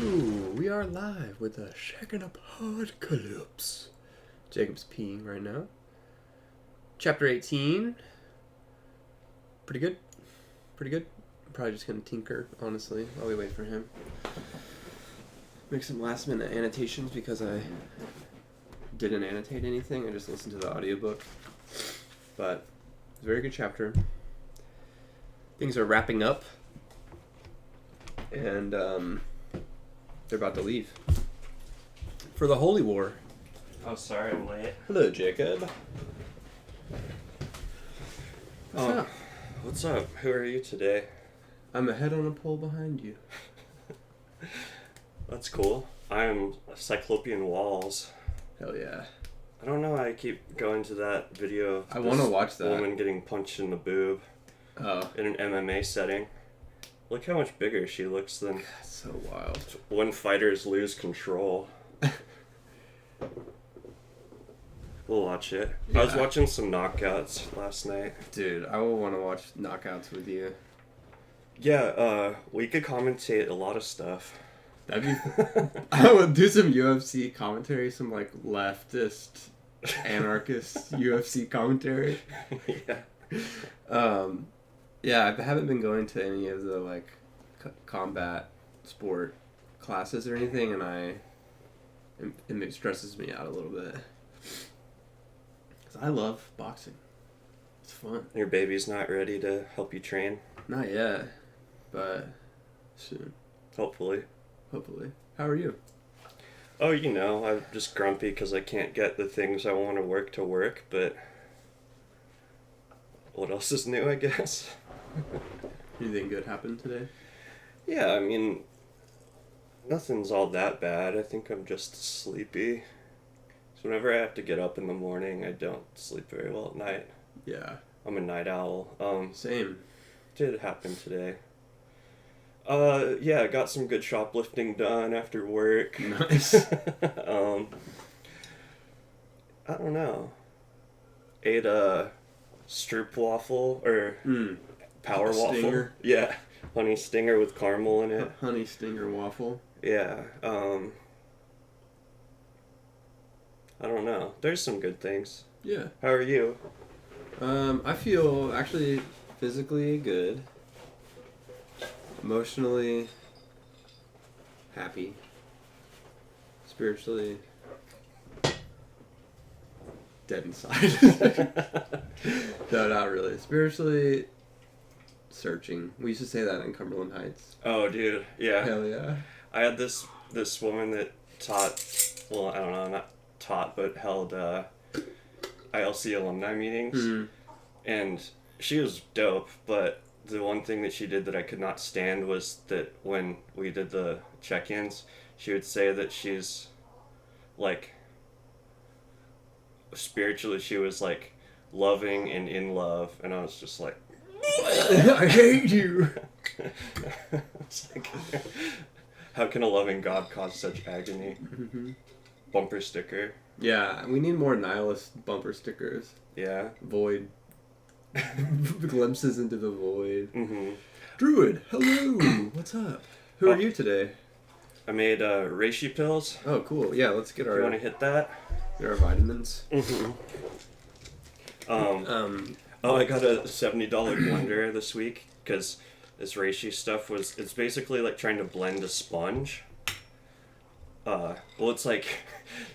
Hello, we are live with a second aPODcalypse. Jacob's peeing right now. Chapter 18. Pretty good. I'm probably just going to tinker, honestly, while we wait for him. Make some last minute annotations because I didn't annotate anything. I just listened to the audiobook. But it's a very good chapter. Things are wrapping up. And they're about to leave for the Holy War. Oh, sorry, I'm late. Hello, Jacob. What's up? What's up? Who are you today? I'm a head on a pole behind you. That's cool. I am Cyclopean Walls. Hell yeah. I don't know why I keep going to that video of I want to watch that. woman getting punched in the boob in an MMA setting. Look how much bigger she looks than... That's so wild. When fighters lose control. We'll watch it. Yeah. I was watching some knockouts last night. Dude, I will want to watch knockouts with you. Yeah, we could commentate a lot of stuff. That'd be... I would do some UFC commentary, some like leftist, anarchist UFC commentary. Yeah. Yeah, I haven't been going to any of the like combat sport classes or anything, and it stresses me out a little bit. Cause I love boxing. It's fun. Your baby's not ready to help you train? Not yet, but soon. Hopefully. How are you? Oh, you know, I'm just grumpy because I can't get the things I want to work, but what else is new, I guess? Anything good happened today? Yeah, I mean, nothing's all that bad. I think I'm just sleepy. So whenever I have to get up in the morning, I don't sleep very well at night. Yeah. I'm a night owl. Same. Did happen today. Yeah, I got some good shoplifting done after work. Nice. I don't know. Ate a stroopwafel or power waffle. Stinger. Yeah, honey stinger with caramel in it. Honey stinger waffle. Yeah. I don't know. There's some good things. Yeah. How are you? I feel actually physically good. Emotionally happy. Spiritually dead inside. No, not really. Spiritually searching. We used to say that in Cumberland Heights. Oh, dude. Yeah. Hell yeah. I had this woman that taught, well, I don't know, not taught, but held ILC alumni meetings. And she was dope, but the one thing that she did that I could not stand was that when we did the check-ins, she would say that she's, like, spiritually she was, like, loving and in love, and I was just like, I hate you. It's like, how can a loving God cause such agony? Bumper sticker. Yeah, we need more nihilist bumper stickers. Yeah. Void. Glimpses into the void. Druid, hello. What's up? Who are you today? I made reishi pills. Oh, cool. Yeah, let's get You want to hit that? Get our vitamins. Oh, I got a $70 blender this week because this reishi stuff it's basically like trying to blend a sponge. Well, it's like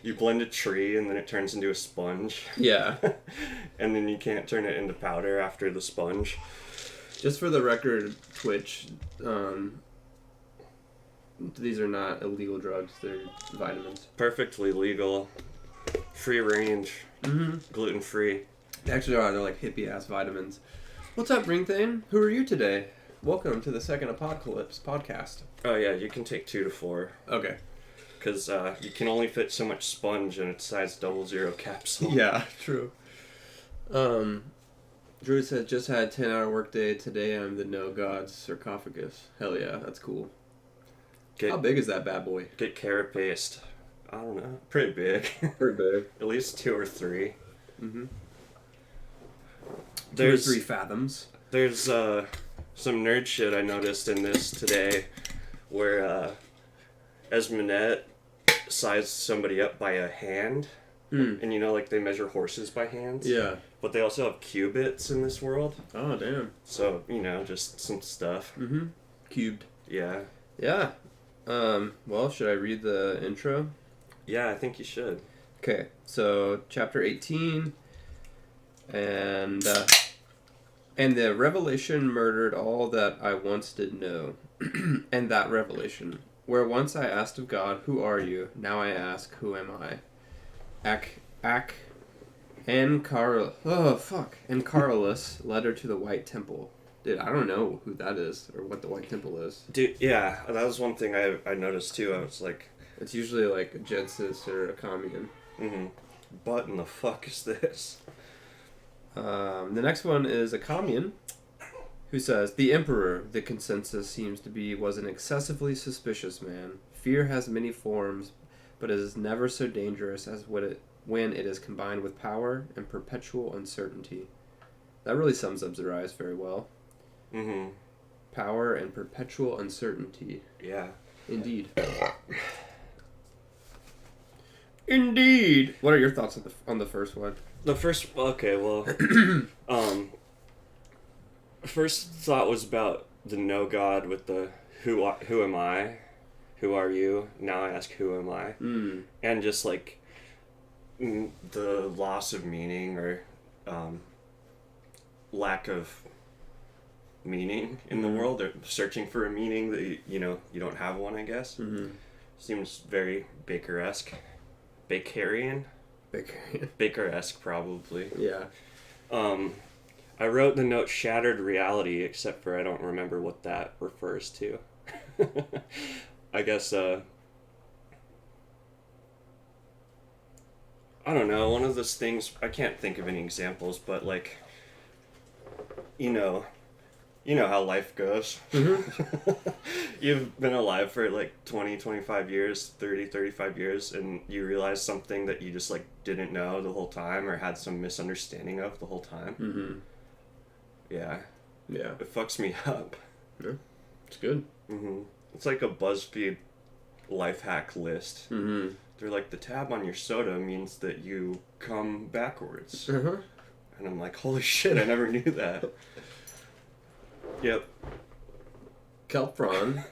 you blend a tree and then it turns into a sponge. Yeah. And then you can't turn it into powder after the sponge. Just for the record, Twitch, these are not illegal drugs. They're vitamins. Perfectly legal. Free range. Gluten free. They actually are. They're like hippie-ass vitamins. What's up, Ringthane? Who are you today? Welcome to the second aPODcalypse podcast. Oh, yeah, you can take 2 to 4. Okay. Because you can only fit so much sponge in a size 00 capsule. Yeah, true. Drew said, just had a 10-hour workday. Today I'm the no god's sarcophagus. Hell yeah, that's cool. How big is that bad boy? Get carapace. I don't know. Pretty big. Pretty big. At least 2 or 3. 2 There's or 3 fathoms. There's some nerd shit I noticed in this today where Esmonette sized somebody up by a hand. And you know, like, they measure horses by hands? Yeah. But they also have cubits in this world. Oh, damn. So, you know, just some stuff. Mm-hmm. Cubed. Yeah. Yeah. Well, should I read the intro? Yeah, I think you should. Okay, so chapter 18, and the revelation murdered all that I once did know, and that revelation, where once I asked of God, who are you? Now I ask, who am I? Carolus, letter to the White Temple. Dude, I don't know who that is, or what the White Temple is. Dude, yeah, that was one thing I noticed too. I was like... It's usually like a Jedsus or a commune. Mm-hmm. What in the fuck is this? The next one is a commune, who says, the emperor, the consensus seems to be, was an excessively suspicious man. Fear has many forms, but it is never so dangerous as when it is combined with power and perpetual uncertainty. That really sums up Zarias very well. Mm-hmm. Power and perpetual uncertainty. Yeah. Indeed. Indeed. What are your thoughts on the first one? The first... Okay, well... first thought was about the no God with the who am I? Who are you? Now I ask, who am I? And just, like, the loss of meaning or lack of meaning in the world, or searching for a meaning that, you don't have one, I guess. Seems very Bakker-esque. Bakkerian? Bakker-esque, probably. Yeah. I wrote the note shattered reality, except for I don't remember what that refers to. I guess, I don't know, one of those things, I can't think of any examples, but, like, you know how life goes. You've been alive for like 20, 25 years, 30, 35 years, and you realize something that you just, like, didn't know the whole time or had some misunderstanding of the whole time. Yeah. Yeah. It fucks me up. Yeah. It's good. It's like a BuzzFeed life hack list. They're like, the tab on your soda means that you come backwards. And I'm like, holy shit, I never knew that. Yep. Kelpron,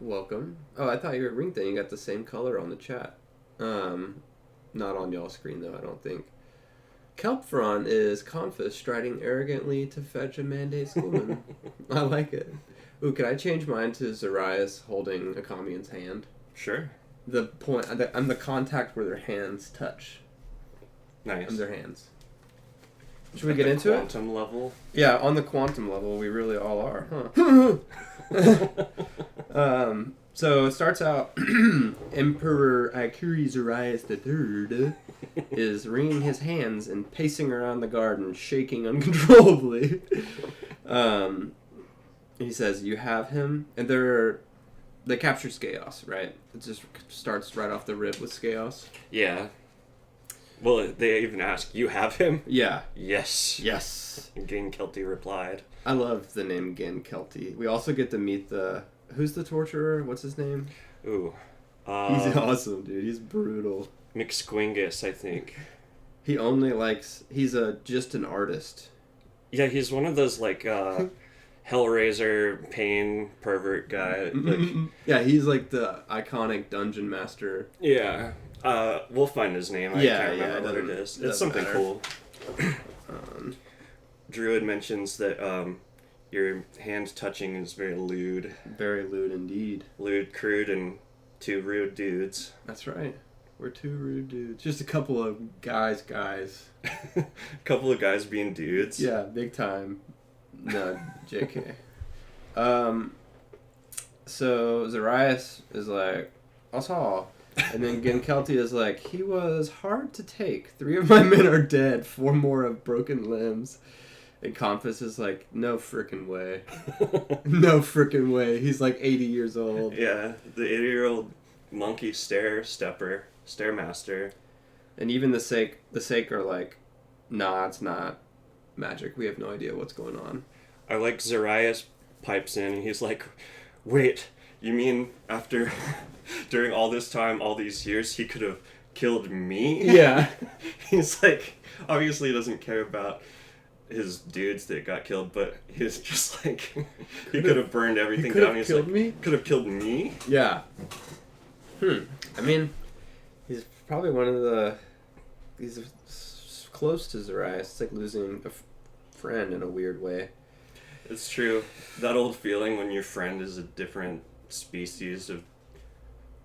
welcome. Oh, I thought your ring thing, you got the same color on the chat. Not on y'all's screen, though, I don't think. Kelpron is Confus striding arrogantly to fetch a mandate schoolman. I like it. Ooh, could I change mine to Zarias holding a commune's hand? Sure. The point, I'm the contact where their hands touch. Nice. I'm their hands. Should we get into it? Quantum level? Yeah, on the quantum level, we really all are, huh? So it starts out, Emperor Ikuri Zarias III is wringing his hands and pacing around the garden, shaking uncontrollably. He says, you have him, and they capture Chaos, right? It just starts right off the rib with Chaos. Yeah. Well, they even ask, you have him? Yeah. Yes. Yes. And Genkelty replied. I love the name Genkelty. We also get to meet who's the torturer? What's his name? Ooh. He's awesome, dude. He's brutal. McSquingus, I think. He only likes, he's just an artist. Yeah, he's one of those, like, Hellraiser, pain, pervert guy. Like, yeah, he's like the iconic dungeon master. Yeah. We'll find his name. I can't remember what it is. It's something matter. cool. Druid mentions that your hand touching is very lewd. Very lewd indeed. Lewd, crude, and two rude dudes. That's right. We're two rude dudes. Just a couple of guys. Couple of guys being dudes. Yeah, big time. No, JK. So Zarias is like, I saw. And then Genkelty is like, he was hard to take. 3 of my men are dead. 4 more have broken limbs. And Confus is like, no frickin' way. No frickin' way. He's like 80 years old. Yeah, the 80-year-old monkey stairmaster. And even the sake are like, nah, it's not magic. We have no idea what's going on. I like Zarias pipes in and he's like, wait, You mean after, during all this time, all these years, he could have killed me? Yeah. He's like, obviously he doesn't care about his dudes that got killed, but he's just like, he could have burned everything down. He's killed like, me? could have killed me? Yeah. I mean, he's probably one of the... He's close to Zarias. It's like losing a friend in a weird way. It's true. That old feeling when your friend is a different species of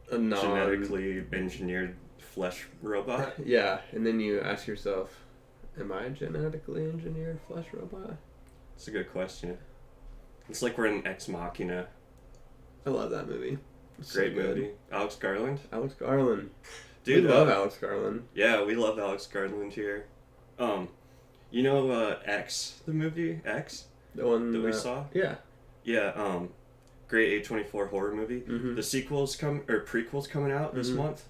genetically engineered flesh robot. Yeah, and then you ask yourself, am I a genetically engineered flesh robot? It's a good question. It's like we're in Ex Machina. I love that movie. It's Great so movie. Alex Garland. Alex Garland. Dude, we love Alex Garland. Yeah, we love Alex Garland here. You know X, the movie X? The one that we saw? Yeah. Yeah, great A24 horror movie. Mm-hmm. The prequel's coming out this month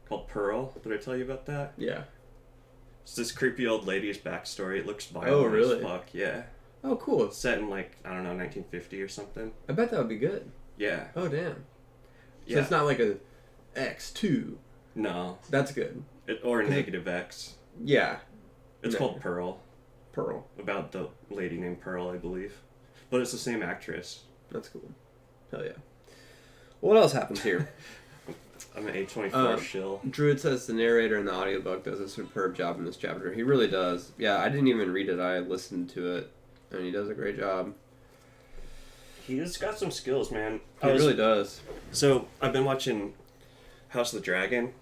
called Pearl. Did I tell you about that? Yeah. It's this creepy old lady's backstory. It looks violent Oh, really? as fuck. Yeah. Oh, cool. It's set in like, I don't know, 1950 or something. I bet that would be good. Yeah. Oh, damn. So Yeah. it's not like a X2. No. That's good. Or negative X. Yeah. It's called Pearl. Pearl. About the lady named Pearl, I believe. But it's the same actress. That's cool. Hell yeah. What else happens here? I'm an A24 shill. Druid says the narrator in the audiobook does a superb job in this chapter. He really does. Yeah, I didn't even read it. I listened to it. And he does a great job. He's got some skills, man. He really does. So, I've been watching House of the Dragon,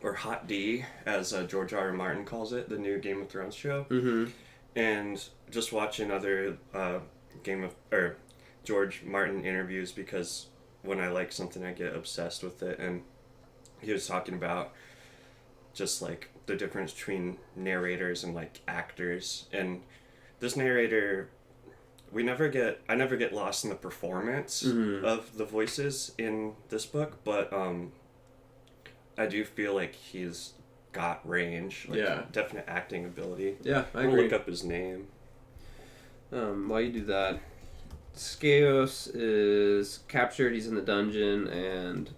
or Hot D, as George R. R. Martin calls it, the new Game of Thrones show. Mm-hmm. And just watching other George Martin interviews, because when I like something, I get obsessed with it. And he was talking about just like the difference between narrators and like actors. And this narrator, I never get lost in the performance of the voices in this book, but I do feel like he's got range, like definite acting ability. Yeah, I agree. I'm gonna look up his name. While you do that, Skaos is captured. He's in the dungeon, and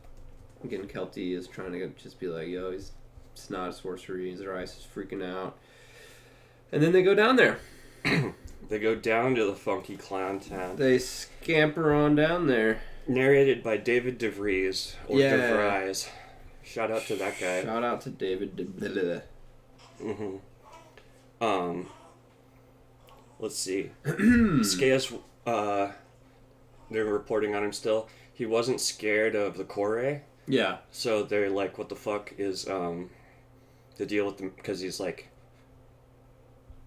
again, Kelty is trying to just be like, "Yo, it's not a sorcery." Zarias is freaking out, and then they go down there. They go down to the funky clown town. They scamper on down there. Narrated by David DeVries or DeVries. Shout out to that guy. Shout out to David DeVries. Let's see. Skaos, they're reporting on him still. He wasn't scared of the Kore. Yeah. So they're like, what the fuck is the deal with him? Because he's like,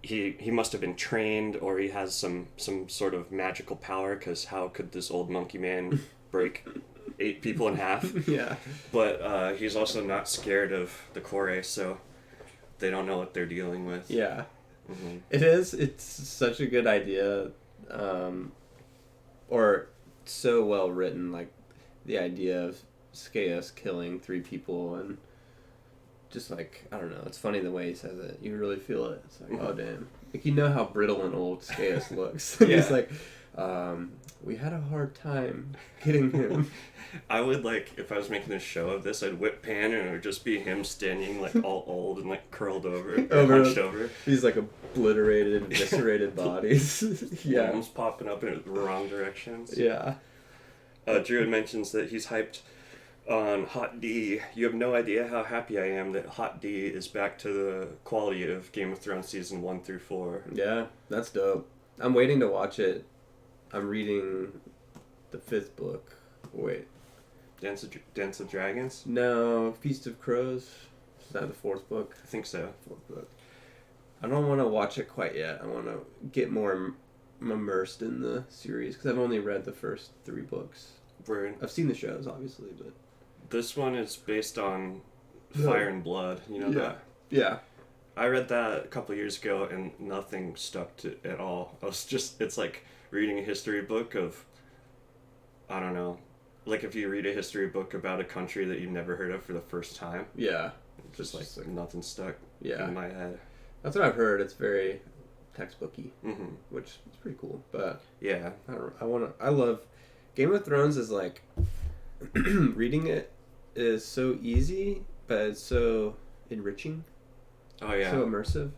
he must have been trained, or he has some sort of magical power, because how could this old monkey man break 8 people in half? Yeah. But he's also not scared of the Kore, so they don't know what they're dealing with. Yeah. It is. It's such a good idea, or so well written. Like the idea of Skaos killing 3 people, and just like, I don't know. It's funny the way he says it. You really feel it. It's like, oh damn. Like, you know how brittle and old Skaos looks. He's like, we had a hard time getting him. I would, like, if I was making a show of this, I'd whip pan and it would just be him standing, like, all old and, like, curled over, hunched over. These, like, obliterated, eviscerated bodies. Yeah. Arms popping up in the wrong directions. Yeah. Druid mentions that he's hyped on Hot D. You have no idea how happy I am that Hot D is back to the quality of Game of Thrones season 1 through 4. Yeah, that's dope. I'm waiting to watch it. I'm reading the 5th book. Wait. Dance of Dragons? No, Feast of Crows. Is that the 4th book? I think so. 4th book. I don't want to watch it quite yet. I want to get more immersed in the series, because I've only read the first 3 books. I've seen the shows, obviously, but... This one is based on Fire and Blood. You know that? Yeah. I read that a couple years ago, and nothing stuck to it at all. It's like reading a history book of, I don't know, like if you read a history book about a country that you've never heard of for the first time. Yeah. Just like nothing stuck in my head. That's what I've heard. It's very textbooky, which is pretty cool. But yeah, I love Game of Thrones is like reading it is so easy, but it's so enriching. Oh yeah. So immersive.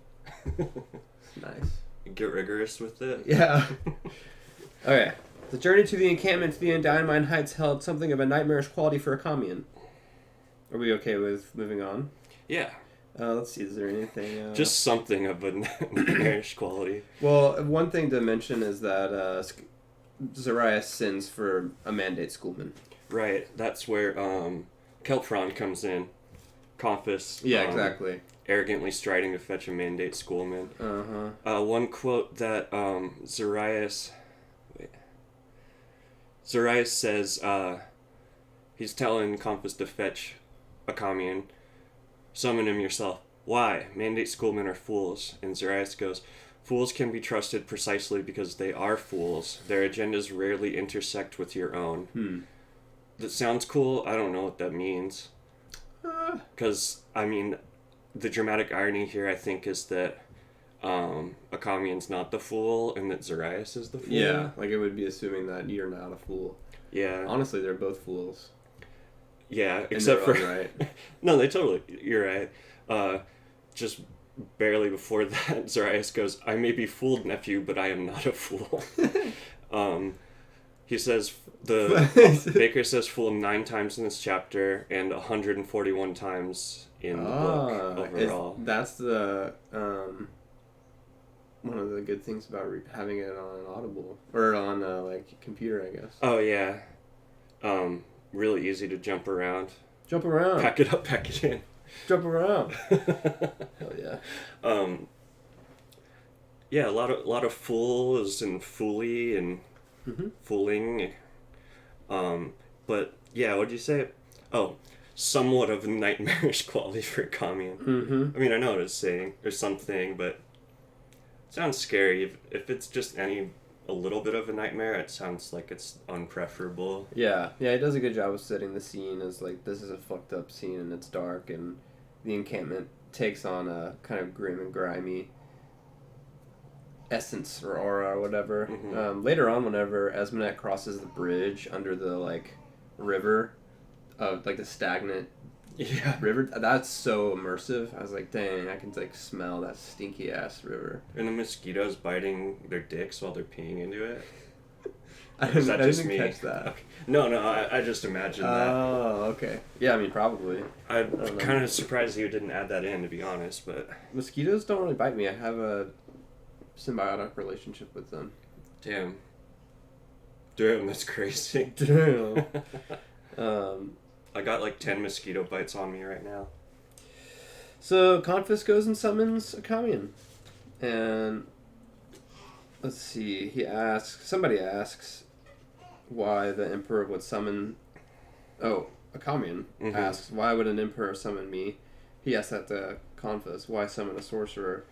It's nice. Get rigorous with it. Yeah. Okay. The journey to the encampment to the Endymine Heights held something of a nightmarish quality for a commune. Are we okay with moving on? Yeah. Let's see, is there anything... Just something of a nightmarish quality. Well, one thing to mention is that Zariah sins for a mandate schoolman. Right. That's where Kelpron comes in. Compass. Yeah, exactly. Arrogantly striding to fetch a mandate schoolman. One quote that Zariah says, he's telling Compass to fetch a commune. Summon him yourself. Why? Mandate schoolmen are fools. And Zariah goes, fools can be trusted precisely because they are fools. Their agendas rarely intersect with your own. That sounds cool. I don't know what that means. Because, I mean, the dramatic irony here, I think, is that a commune's not the fool and that Zariah is the fool. Yeah, like it would be assuming that you're not a fool. Yeah. Honestly, they're both fools. Yeah, except for... Right. No, they totally... You're right. Just barely before that, Zariah goes, I may be fooled, nephew, but I am not a fool. He says... Bakker says fool 9 times in this chapter and 141 times in the book overall. That's the... one of the good things about having it on Audible. Or on, computer, I guess. Oh, yeah. Really easy to jump around. Jump around. Pack it up, pack it in. Jump around. Hell yeah. Yeah, a lot of fools and fooly and fooling. But yeah, what'd you say? Oh, somewhat of a nightmarish quality for a commune. I mean, I know what it's saying or something, but it sounds scary. If it's just a little bit of a nightmare, it sounds like it's unpreferable. Yeah, he does a good job of setting the scene as, like, this is a fucked up scene and it's dark and the encampment takes on a kind of grim and grimy essence or aura or whatever. Later on, whenever Esmenet crosses the bridge under the, like, river, like the stagnant river, that's so immersive. I was like, dang, I can, like, smell that stinky ass river. And the mosquitoes biting their dicks while they're peeing into it. I didn't catch that. Okay. No, I just imagined that. Oh, okay. Yeah, I mean, probably. I'm kind of surprised you didn't add that in, to be honest, but... Mosquitoes don't really bite me. I have a symbiotic relationship with them. Damn, that's crazy. Damn. I got like 10 mosquito bites on me right now. So Confus goes and summons a commune. And let's see, somebody asks why the emperor would summon... Oh, a commune asks, why would an emperor summon me? He asks that to Confus, why summon a sorcerer?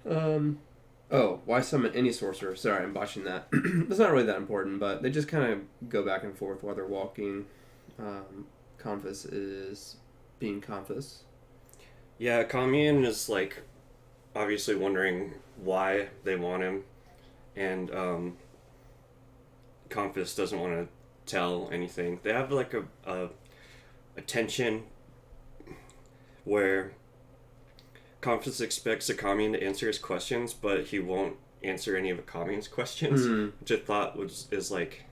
Why summon any sorcerer? Sorry, I'm botching that. It's not really that important, but they just kind of go back and forth while they're walking. Confus is being Confus. Yeah, commune is, like, obviously wondering why they want him, and Confus doesn't want to tell anything. They have, like, a tension where Confus expects a commune to answer his questions, but he won't answer any of a commune's questions, which I thought is like,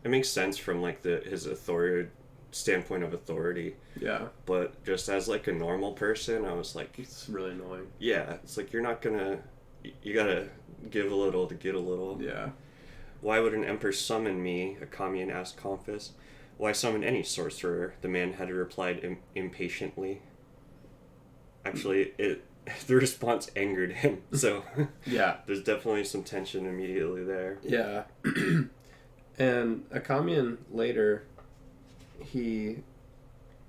it makes sense from, like, his authority standpoint of authority. Yeah. But just as, like, a normal person, I was like, it's really annoying. Yeah, it's like, you're not gonna, you gotta give a little to get a little. Yeah. Why would an emperor summon me? A commune asked Confus. Why summon any sorcerer? The man had replied impatiently. Actually, the response angered him, so yeah, there's definitely some tension immediately there. Yeah. And a commune later,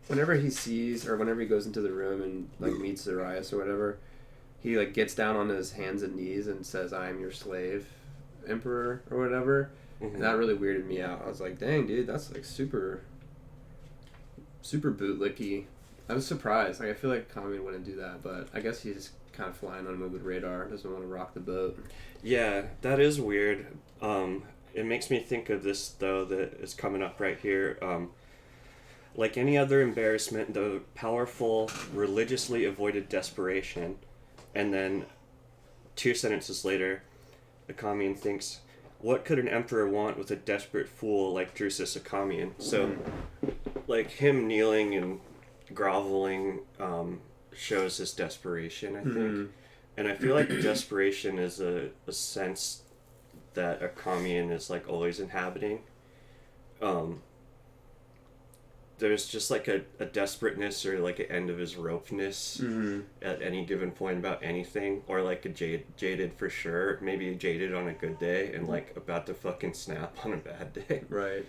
whenever he sees, or whenever he goes into the room and, like, meets Zariah or whatever, he, like, gets down on his hands and knees and says, I am your slave, emperor, or whatever. And that really weirded me out. I was like, dang, dude, that's, like, super bootlicky. I was surprised. Like, I feel like commune wouldn't do that, but I guess he's kind of flying on moving radar. Doesn't want to rock the boat. Yeah, that is weird. it makes me think of this, though, that is coming up right here. Like any other embarrassment, the powerful religiously avoided desperation. And then 2 sentences later, Acamian thinks, what could an emperor want with a desperate fool like Drusus Acamian? So, like, him kneeling and groveling shows his desperation, I think. And I feel like desperation is a sense that Acamian is, like, always inhabiting. There's just like a desperateness or like an end of his ropeness at any given point about anything, or like a jaded for sure, maybe jaded on a good day and like about to fucking snap on a bad day. Right.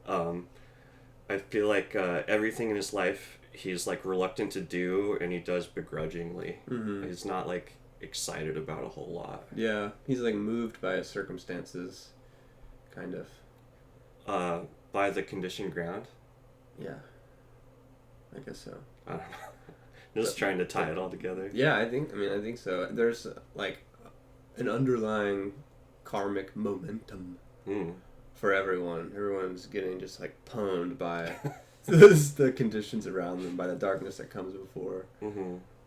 I feel like everything in his life he's like reluctant to do, and he does begrudgingly. He's not like excited about a whole lot. Yeah, he's like moved by his circumstances, kind of. By the conditioned ground. Yeah, I guess so. I don't know. Just trying to tie it all together. Yeah, I think so. There's like an underlying karmic momentum for everyone. Everyone's getting just like pwned by the conditions around them, by the darkness that comes before,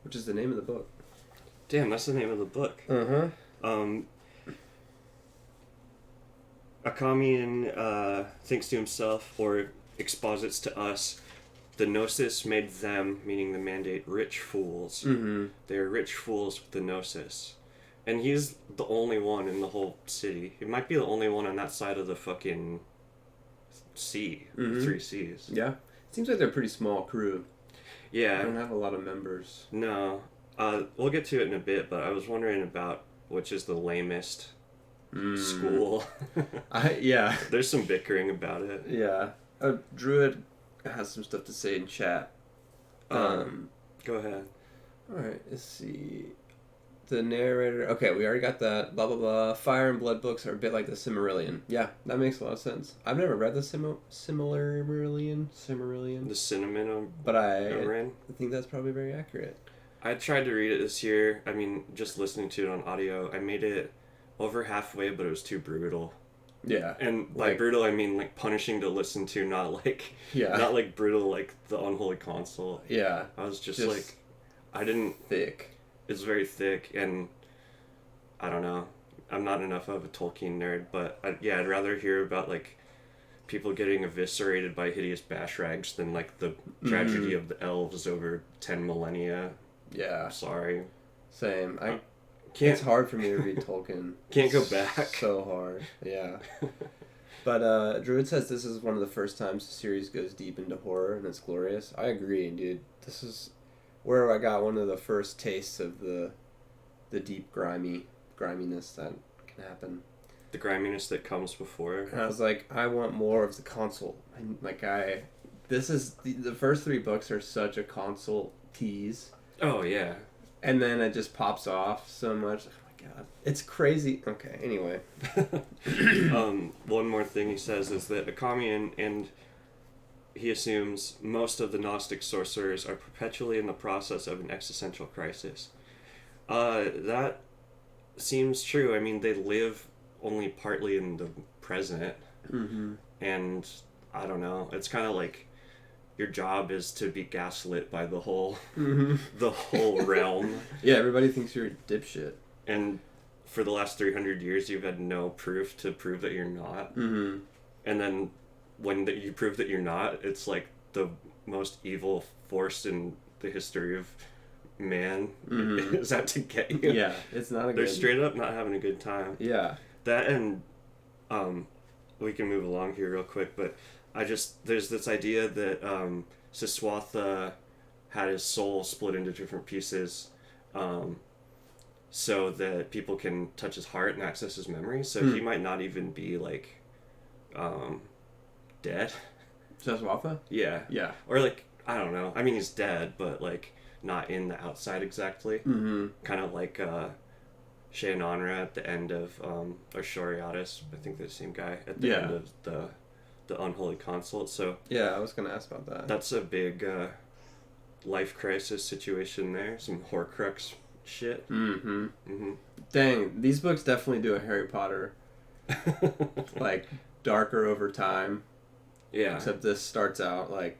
which is the name of the book. Damn, that's the name of the book. Acamian thinks to himself, or exposits to us, the gnosis made them, meaning the mandate, rich fools. They're rich fools with the gnosis. And he's the only one in the whole city. He might be the only one on that side of the fucking sea, the 3 seas. Yeah. Seems like they're a pretty small crew. Yeah. They don't have a lot of members. No. We'll get to it in a bit, but I was wondering about which is the lamest school. Yeah. There's some bickering about it. Yeah. Druid has some stuff to say in chat. Go ahead. Alright, let's see. The narrator... Okay, we already got that. Blah, blah, blah. Fire and Blood books are a bit like the Silmarillion. Yeah, that makes a lot of sense. I've never read the Silmarillion. The cinnamon. But I think that's probably very accurate. I tried to read it this year. I mean, just listening to it on audio. I made it over halfway, but it was too brutal. Yeah. And by brutal, I mean like punishing to listen to, not like brutal like the Unholy Consult. Yeah. I was just like, I didn't... Thick. It's very thick, and I don't know. I'm not enough of a Tolkien nerd, but I'd rather hear about like people getting eviscerated by hideous bashrags than like the tragedy of the elves over 10 millennia. Yeah. Sorry. Same. It's hard for me to read Tolkien. Can't go back. So hard. Yeah. But Druid says this is one of the first times the series goes deep into horror, and it's glorious. I agree, dude. This is where I got one of the first tastes of the deep griminess that can happen. The griminess that comes before. And I was like, I want more of the consult. And this is the first 3 books are such a consult tease. Oh yeah. And then it just pops off so much. Oh my god. It's crazy. Okay, anyway. One more thing he says is that Acamian, and he assumes most of the Gnostic sorcerers, are perpetually in the process of an existential crisis. That seems true. I mean, they live only partly in the present. And I don't know. It's kind of like your job is to be gaslit by the whole the whole realm. Yeah, everybody thinks you're a dipshit. And for the last 300 years, you've had no proof to prove that you're not. And then when you prove that you're not, it's like the most evil force in the history of man is out to get you. Yeah, it's not a good... They're straight up not having a good time. Yeah. That, and we can move along here real quick, but there's this idea that Siswatha had his soul split into different pieces so that people can touch his heart and access his memory. So he might not even be like dead. Siswatha? Yeah. Yeah. Or like, I don't know. I mean, he's dead, but like not in the outside exactly. Kind of like Shea-Nanra at the end of, or Shoriatis, I think they're the same guy, at the end of the Unholy Consult. So yeah, I was gonna ask about that. That's a big life crisis situation there. Some Horcrux shit. Dang, these books definitely do a Harry Potter like darker over time. Yeah. Except this starts out like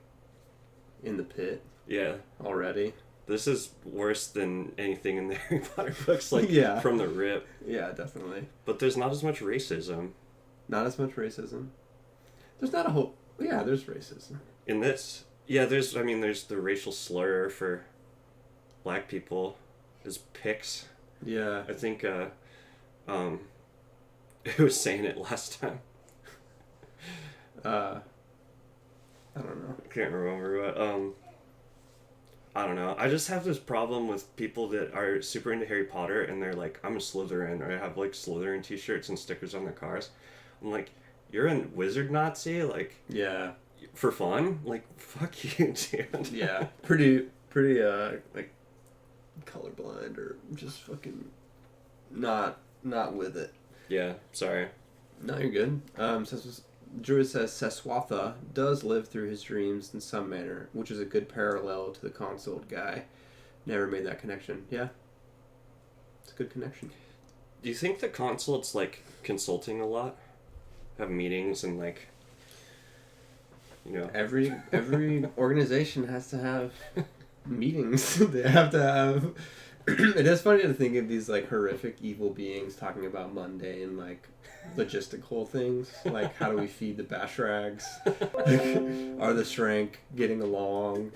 in the pit. Yeah. Already. This is worse than anything in the Harry Potter books, like yeah. from the rip. Yeah, definitely. But there's not as much racism. Not as much racism. There's not a whole. Yeah, there's racism in this. Yeah, there's the racial slur for black people is pics. Yeah. I think who was saying it last time? I don't know. I can't remember, but I don't know. I just have this problem with people that are super into Harry Potter and they're like, I'm a Slytherin, or I have like Slytherin t-shirts and stickers on their cars. I'm like, you're a wizard Nazi? Like, yeah. For fun? Like, fuck you, dude. Yeah. Pretty, like, colorblind or just fucking not with it. Yeah, sorry. No, you're good. Druid says Seswatha does live through his dreams in some manner, which is a good parallel to the consult guy. Never made that connection. Yeah. It's a good connection. Do you think the consult's, like, consulting a lot? Have meetings and, like, you know... Every organization has to have meetings. They have to have... It is funny to think of these, like, horrific evil beings talking about mundane, like, logistical things. Like, how do we feed the Bashrags? Are the Shrank getting along?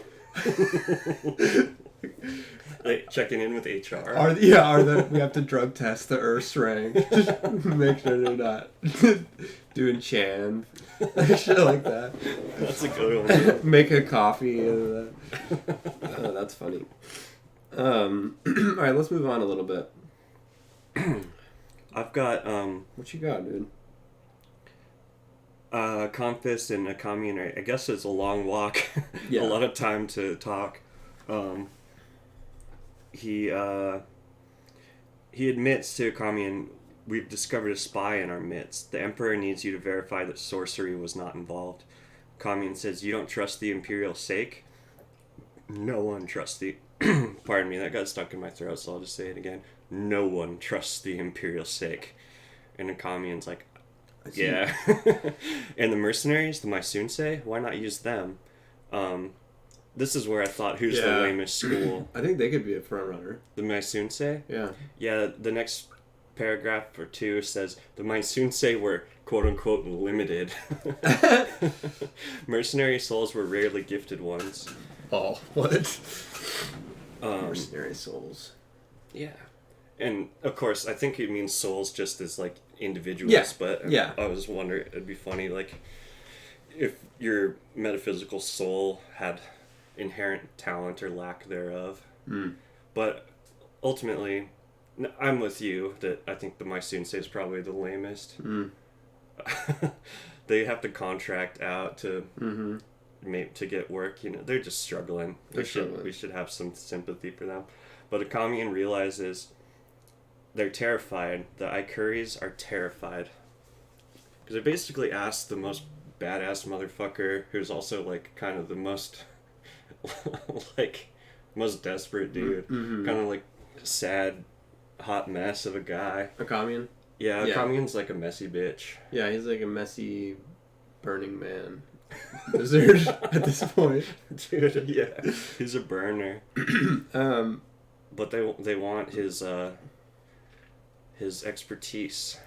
Like, checking in with HR. We have to drug test the Shrank. Just make sure they're not doing Chan. Shit like that. That's a good one. Make a coffee. Oh, that's funny. Alright, let's move on a little bit. I've got, What you got, dude? Confis and Akami, and I guess it's a long walk. Yeah. A lot of time to talk. He admits to Akami, and we've discovered a spy in our midst. The Emperor needs you to verify that sorcery was not involved. Akami says, you don't trust the Imperial sake? No one trusts the... Pardon me, that got stuck in my throat, so I'll just say it again. No one trusts the Imperial sake. And Akamian's like, yeah. And the mercenaries, the Mysunsei, why not use them? This is where I thought, who's the lamest school? I think they could be a front runner. The Mysunsei? Yeah. Yeah, the next paragraph or two says, the Mysunsei were quote-unquote limited. Mercenary souls were rarely gifted ones. Oh, what? Mercenary souls. Yeah. And, of course, I think it means souls just as, like, individuals. Yeah. But yeah. I was wondering, it'd be funny, like, if your metaphysical soul had inherent talent or lack thereof. Mm. But, ultimately, I'm with you that I think the Mysunsei is probably the lamest. Mm. They have to contract out to... Mm-hmm. to get work, you know, they're just struggling. We should have some sympathy for them. But Akamian realizes they're terrified. The Ikuris are terrified. Because they basically asked the most badass motherfucker, who's also, like, kind of the most, like, most desperate dude. Mm-hmm. Kind of, like, sad, hot mess of a guy. Akamian? Yeah, Akamian's like a messy bitch. Yeah, he's like a messy Burning Man. Wizard at this point. Dude, yeah. He's a burner. But they want his expertise.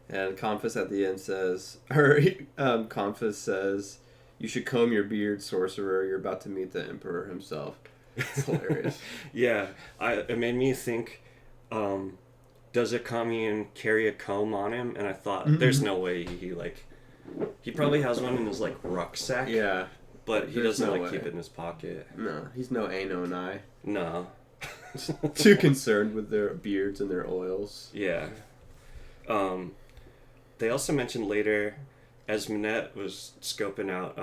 And Confus at the end says, Confus says, you should comb your beard, sorcerer. You're about to meet the Emperor himself. It's hilarious. Yeah. It made me think, does Akamian carry a comb on him? And I thought, there's no way he probably has one in his, like, rucksack. Yeah. But he doesn't, keep it in his pocket. No, he's no Anonai. No. Too concerned with their beards and their oils. Yeah. They also mentioned later, as Minette was scoping out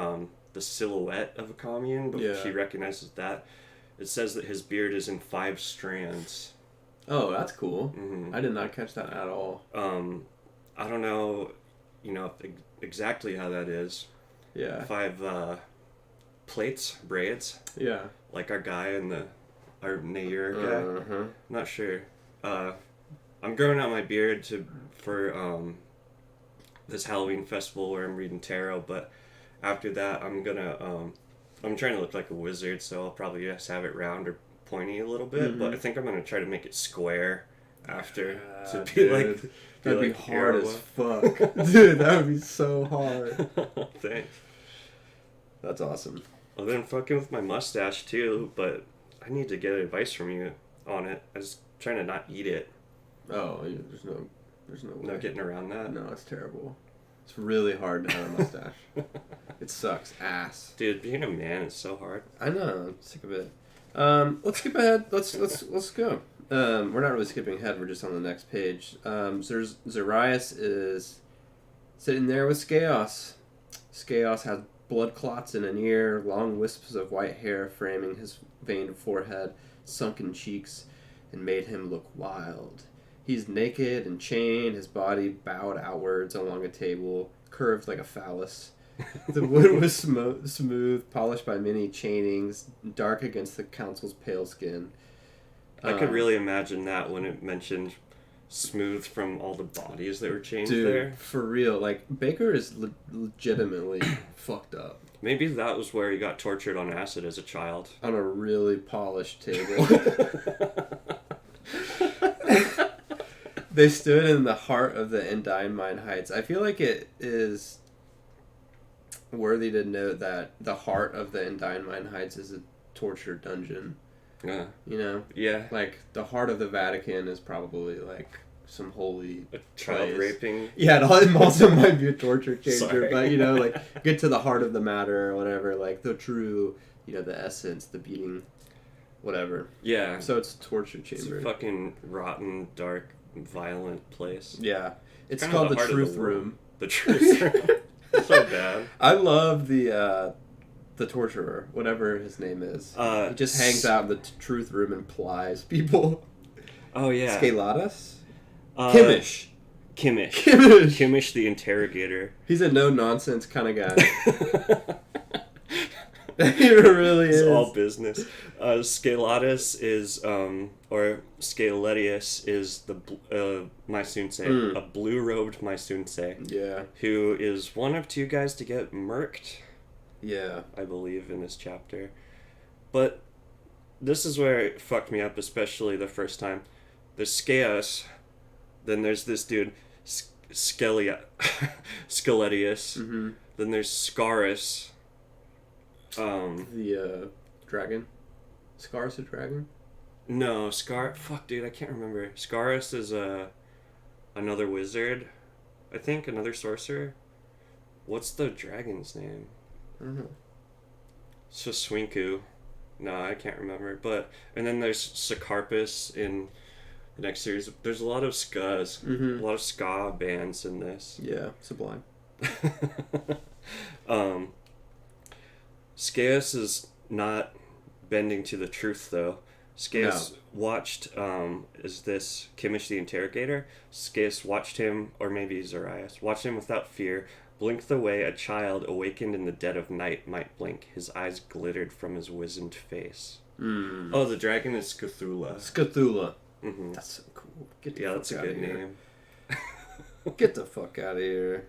the silhouette of Akamian, but she recognizes that, it says that his beard is in 5 strands. Oh, that's cool. Mm-hmm. I did not catch that at all. I don't know, exactly how that is. Yeah. 5 braids. Yeah. Like our guy in our Nair guy. Uh-huh. Not sure. I'm growing out my beard for this Halloween festival where I'm reading tarot, but after that I'm trying to look like a wizard, so I'll probably just have it round or pointy a little bit, but I think I'm gonna try to make it square after to be dude, like that'd be like hard Hero. as fuck. Dude, that would be so hard. Thanks. That's awesome. I've been fucking with my mustache too, but I need to get advice from you on it. I was trying to not eat it. Oh, there's no way. No getting around that. No, it's terrible. It's really hard to have a mustache. It sucks ass. Dude, being a man is so hard. I know. I'm sick of it. Let's skip ahead. Let's go. We're not really skipping ahead. We're just on the next page. Zarias is sitting there with Skaos. Skaos has blood clots in an ear, long wisps of white hair framing his veined forehead, sunken cheeks, and made him look wild. He's naked and chained, his body bowed outwards along a table, curved like a phallus. The wood was smooth, polished by many chainings, dark against the council's pale skin. I could really imagine that when it mentioned smooth from all the bodies that were chained dude, there. For real. Like, Bakker is legitimately fucked up. Maybe that was where he got tortured on acid as a child. On a really polished table. They stood in the heart of the Endine Mine Heights. I feel like it is worthy to note that the heart of the Endine Mine Heights is a torture dungeon. Yeah. You know? Yeah. Like, the heart of the Vatican is probably, like, some holy A child place. raping. Yeah, it also might be a torture changer, Sorry. but, you know, like, get to the heart of the matter or whatever, like, the true, you know, the essence, the beating, whatever. Yeah. So it's a torture It's chamber. a fucking rotten, dark, violent place. Yeah. It's Kind called of the heart of Truth world. Room. The Truth Room. So bad. I love the torturer, whatever his name is. He just hangs out in the Truth Room and plies people. Oh, yeah. Scalatus? Kimmish. Kimmish. Kimmish the interrogator. He's a no-nonsense kind of guy. He really is. It's all business. Scalatus is, or Scaletius is the Mysunsei, a blue-robed Mysunsei. Yeah. Who is one of two guys to get murked, Yeah. I believe, in this chapter. But this is where it fucked me up, especially the first time. There's Scaeus, then there's this dude, Scaletius, Mm-hmm. then there's Scarus. The dragon? Scar's a dragon? No, fuck, dude, I can't remember. Scarus is another wizard, I think, another sorcerer. What's the dragon's name? I don't know. Saswinku. No, I can't remember. And then there's Sacarpus in the next series. There's a lot of skas, Mm-hmm. a lot of ska bands in this. Yeah, Sublime. Scaeus is not bending to the truth, though. Scaeus watched, is this Kimmish the interrogator? Scaeus watched him, or maybe Zarias, watched him without fear, blinked the way a child awakened in the dead of night might blink. His eyes glittered from his wizened face. Mm. Oh, the dragon is Cthulhu. Scathula. Mm-hmm. That's so cool. Get the Yeah, fuck that's a outta good here. name. Get the fuck out of here.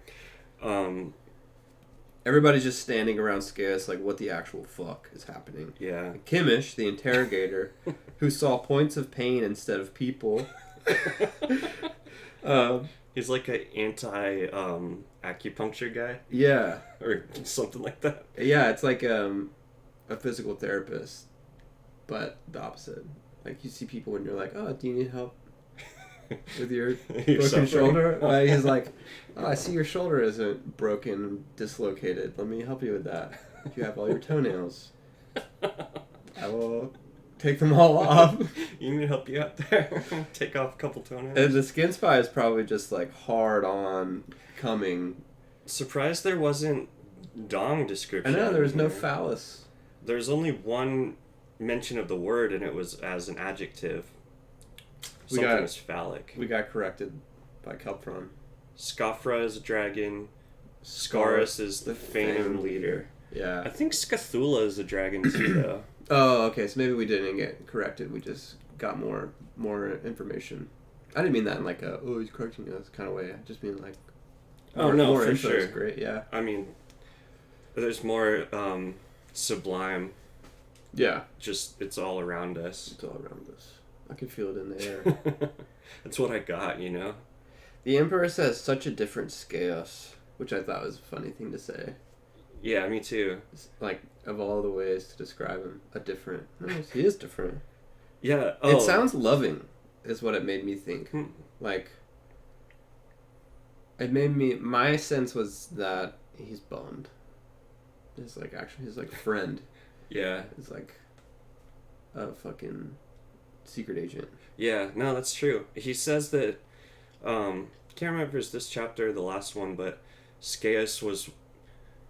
Everybody's just standing around Scaeus like, what the actual fuck is happening? Yeah. Kimmish, the interrogator, who saw points of pain instead of people. He's like an anti-acupuncture guy. Yeah. Or something like that. Yeah, it's like a physical therapist, but the opposite. Like, you see people when you're like, oh, do you need help with your broken suffering. shoulder? He's like, oh, I see your shoulder isn't broken, dislocated. Let me help you with that. You have all your toenails. I will take them all off. You need me to help you out there? Take off a couple toenails. And the skin spy is probably just like hard on coming. Surprised there wasn't dong description. I know, there was no here. phallus. There's only one mention of the word, and it was as an adjective. Something is phallic. We got corrected by Kelpron. Scafra is a dragon. Scarus is the Phantom leader. Yeah. I think Scathula is a dragon too, though. Oh, okay. So maybe we didn't get corrected. We just got more information. I didn't mean that in like a, oh, he's correcting us kind of way. I just mean like, Oh, no, more for info is sure. great, yeah. I mean, there's more sublime. Yeah. Just, it's all around us. It's all around us. I can feel it in the air. That's what I got, you know? The Emperor says such a different Skaeus, which I thought was a funny thing to say. Yeah, me too. Like, of all the ways to describe him, a different. No, he is different. Yeah. It sounds loving, is what it made me think. Like, it made me. My sense was that he's bummed. He's like, actually, his like friend. Yeah. Is like a fucking secret agent. Yeah, no, that's true. He says that, can't remember if it's this chapter or the last one, but Skaeus was,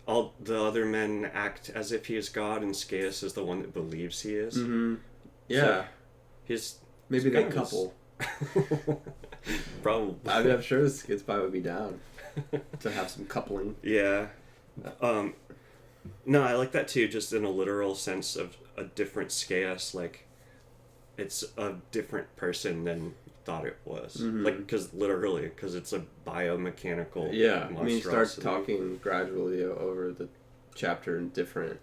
all the other men act as if he is God, and Skaeus is the one that believes he is. Mm-hmm. Yeah. So his maybe they couple. Probably. I mean, I'm sure the Skid Spy would be down to have some coupling. Yeah. No, I like that too, just in a literal sense of a different Skaeus, like, it's a different person than thought it was. Mm-hmm. Like, because it's a biomechanical Yeah, I mean, he starts monstrosity. talking gradually over the chapter in different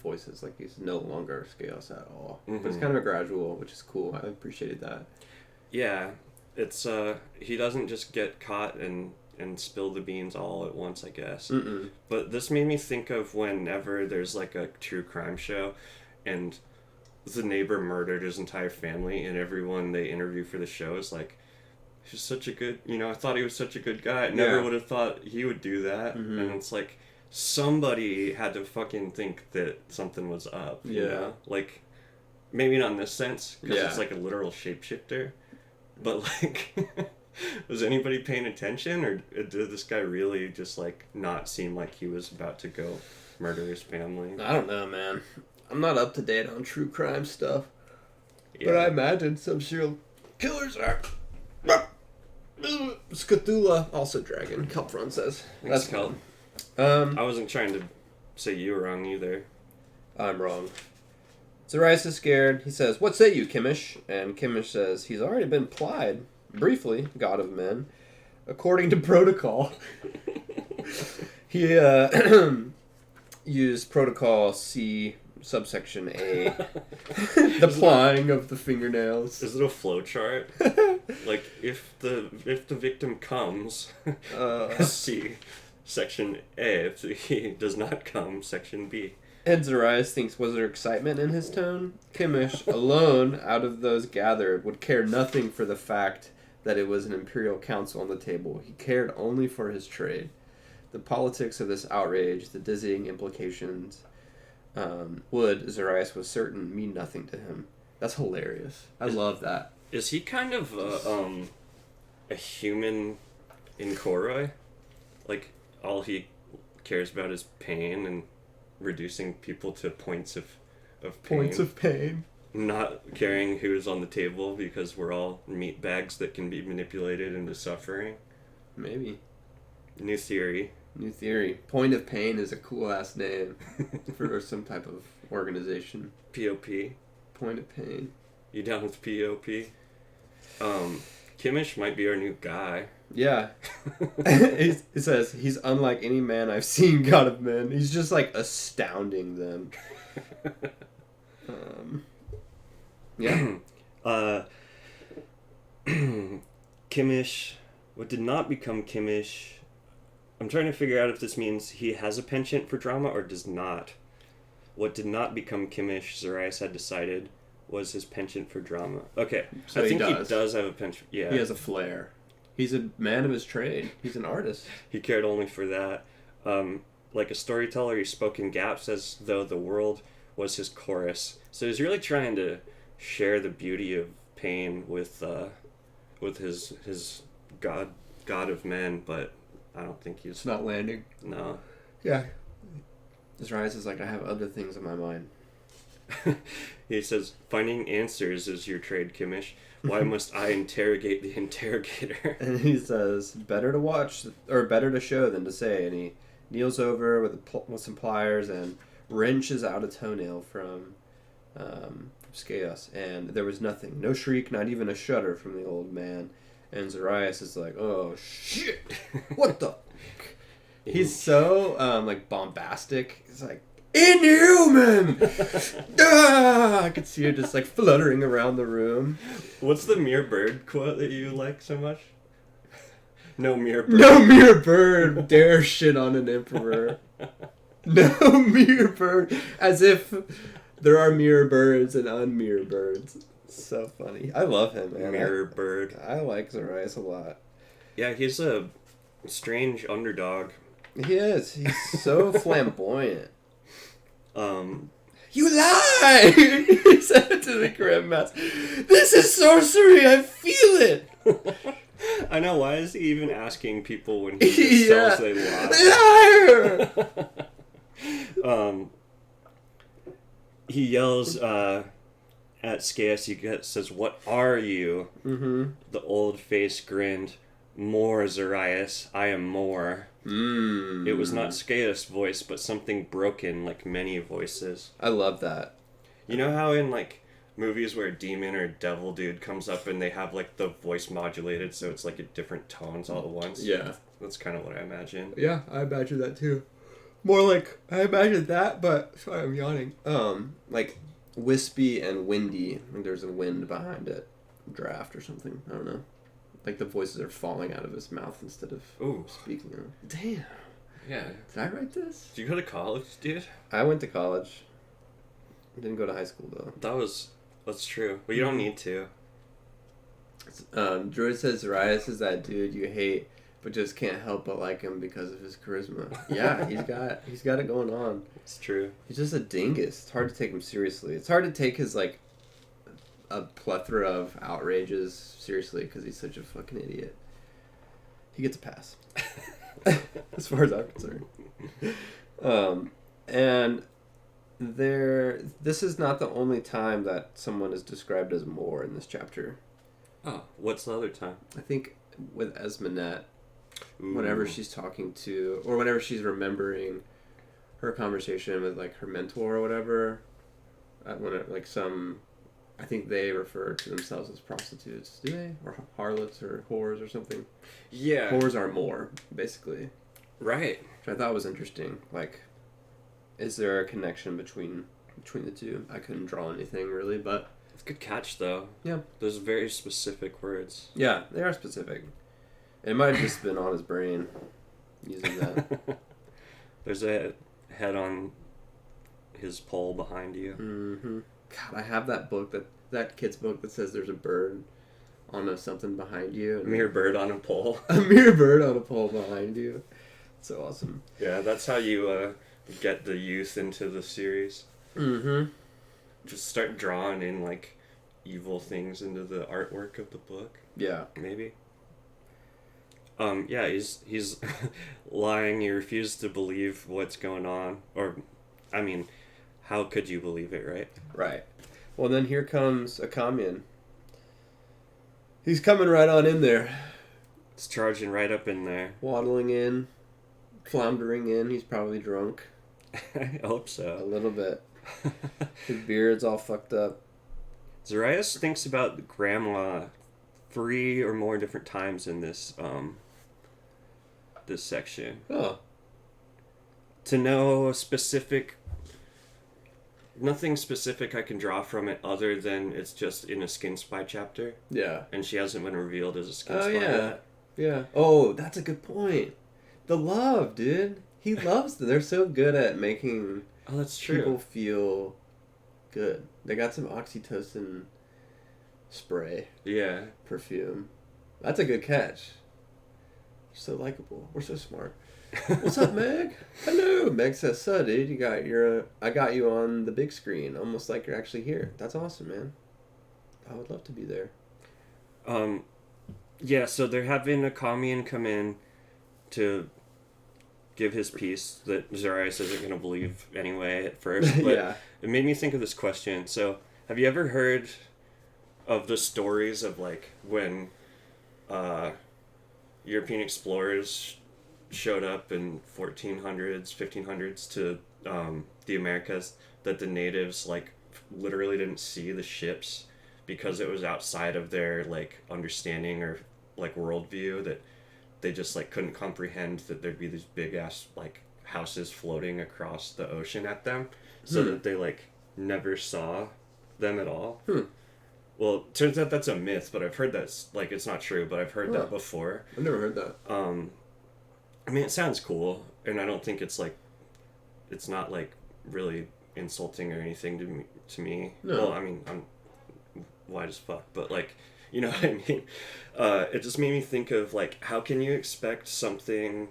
voices. Like, he's no longer Skaeus at all. But it's kind of a gradual, which is cool. I appreciated that. Yeah, it's, he doesn't just get caught and spill the beans all at once, I guess. Mm-mm. But this made me think of whenever there's, like, a true crime show, and the neighbor murdered his entire family, and everyone they interview for the show is like, he's such a good, I thought he was such a good guy. I never would have thought he would do that. Mm-hmm. And it's like, somebody had to fucking think that something was up. You know? Like, maybe not in this sense, because it's like a literal shapeshifter. But, like, was anybody paying attention, or did this guy really just, like, not seem like he was about to go murder his family? I don't know, man. I'm not up to date on true crime stuff. Yeah. But I imagine some serial killers are. Cthulhu, also dragon. Kelpron says. That's Kelp. I wasn't trying to say you were wrong either. I'm wrong. Zarias is scared. He says, "What say you, Kimmich?" And Kimmich says, "He's already been plied, briefly, god of men, according to protocol." He used protocol C, subsection A, the plying of the fingernails. Is it a flow chart? Like, if the victim comes, C, section A. If he does not come, section B. And Zarias thinks, was there excitement in his tone? Kimmich, alone out of those gathered, would care nothing for the fact that it was an imperial council on the table. He cared only for his trade. The politics of this outrage, the dizzying implications, would, Zarias was certain, mean nothing to him. That's hilarious. I love that. Is he kind of a human in Koroi? Like, all he cares about is pain and reducing people to points of pain. Points of pain. Not caring who's on the table because we're all meat bags that can be manipulated into suffering. Maybe. New theory. New theory. Point of Pain is a cool-ass name for some type of organization. POP. Point of Pain. You down with POP? Kimmich might be our new guy. Yeah. He says, he's unlike any man I've seen, god of men. He's just, like, astounding them. Yeah. Kimmich. What did not become Kimmich? I'm trying to figure out if this means he has a penchant for drama or does not. What did not become Kimmich, Zarias had decided, was his penchant for drama. Okay, So I think he he does have a penchant. Yeah, He has a flair. He's a man of his trade. He's an artist. he cared only for that. Like a storyteller, he spoke in gaps as though the world was his chorus. So he's really trying to share the beauty of pain with his god of men, but I don't think he's... It's not landing. No. Yeah. Zarias is like, I have other things in my mind. He says, finding answers is your trade, Kimmich. Why must I interrogate the interrogator? And he says, better to watch, or better to show than to say. And he kneels over with some pliers and wrenches out a toenail from Skaeus. And there was nothing. No shriek, not even a shudder from the old man. And Zarias is like, oh, shit. What the? He's so like bombastic. He's like, inhuman! I could see her just like fluttering around the room. What's the mere bird quote that you like so much? No mere bird. No mere bird dare shit on an emperor. No mere bird. As if there are mere birds and unmere birds. So funny. I love him, man. Mirror bird. I like Zarias a lot. Yeah, he's a strange underdog. He is. He's so flamboyant. You lie! He said it to the Grandmaster. This is sorcery. I feel it. I know. Why is he even asking people when he just tells they lie? Liar! He yells at Scaeus. He says, "What are you?" Mm-hmm. The old face grinned. "More, Zarias. I am more." It was not Scaeus' voice, but something broken like many voices. I love that. You know how in like movies where a demon or devil dude comes up and they have like the voice modulated so it's like at different tones all at once? Yeah. That's kind of what I imagine. Yeah, I imagine that too. More like, I imagine that, but, sorry, I'm yawning. Like, wispy and windy. Like there's a wind behind it. Draft or something. I don't know. Like the voices are falling out of his mouth instead of speaking. Damn. Yeah. Did I write this? Did you go to college, dude? I went to college. I didn't go to high school, though. That's true. But you don't need to. Druid says Zarias is that dude you hate, but just can't help but like him because of his charisma. Yeah, he's got it going on. It's true. He's just a dingus. It's hard to take him seriously. It's hard to take his, like, a plethora of outrages seriously because he's such a fucking idiot. He gets a pass. As far as I'm concerned. And this is not the only time that someone is described as more in this chapter. Oh, what's the other time? I think with Esminette, whenever she's talking to, or whenever she's remembering her conversation with like her mentor or whatever, I think they refer to themselves as prostitutes, do they? Or harlots or whores or something? Yeah. Whores are more, basically. Right. Which I thought was interesting. Like, is there a connection between the two? I couldn't draw anything really, but It's a good catch, though. Yeah. Those very specific words. Yeah, they are specific. It might have just been on his brain using that. There's a head on his pole behind you. Mm-hmm. God, I have that book, that kid's book that says there's a bird on something behind you. A mere bird on a pole. A mere bird on a pole behind you. So awesome. Yeah, that's how you get the youth into the series. Mm-hmm. Just start drawing in, like, evil things into the artwork of the book. Yeah. Maybe. Yeah, he's lying. He refused to believe what's going on. Or, I mean, how could you believe it, right? Right. Well, then here comes a Kamian. He's coming right on in there. It's charging right up in there. Waddling in. Floundering in. He's probably drunk. I hope so. A little bit. His beard's all fucked up. Zarias thinks about Grandma 3 or more different times in this this section. Oh. To know a specific... Nothing specific I can draw from it other than it's just in a Skin Spy chapter. Yeah. And she hasn't been revealed as a Skin Spy yeah. yet. Yeah. Oh, that's a good point. The love, dude. He loves them. They're so good at making that's true. People feel good. They got some oxytocin spray. Yeah. Perfume. That's a good catch. You're so likable. We're so smart. What's up, Meg? Hello. Meg says, "So, dude, I got you on the big screen, almost like you're actually here." That's awesome, man. I would love to be there. Yeah, so they're having a Kamian come in to give his piece that Zarias isn't going to believe anyway at first. But yeah. It made me think of this question. So, have you ever heard of the stories of, like, when European explorers showed up in 1400s, 1500s to the Americas, that the natives, like, literally didn't see the ships because it was outside of their, like, understanding or, like, worldview, that they just like couldn't comprehend that there'd be these big ass like houses floating across the ocean at them, so that they like never saw them at all. Well, turns out that's a myth, but I've heard that's like it's not true, but I've heard that before. I've never heard that. I mean, it sounds cool, and I don't think it's like it's not like really insulting or anything to me. No. Well, I mean, I'm white as fuck, but like, you know what I mean? It just made me think of like, how can you expect something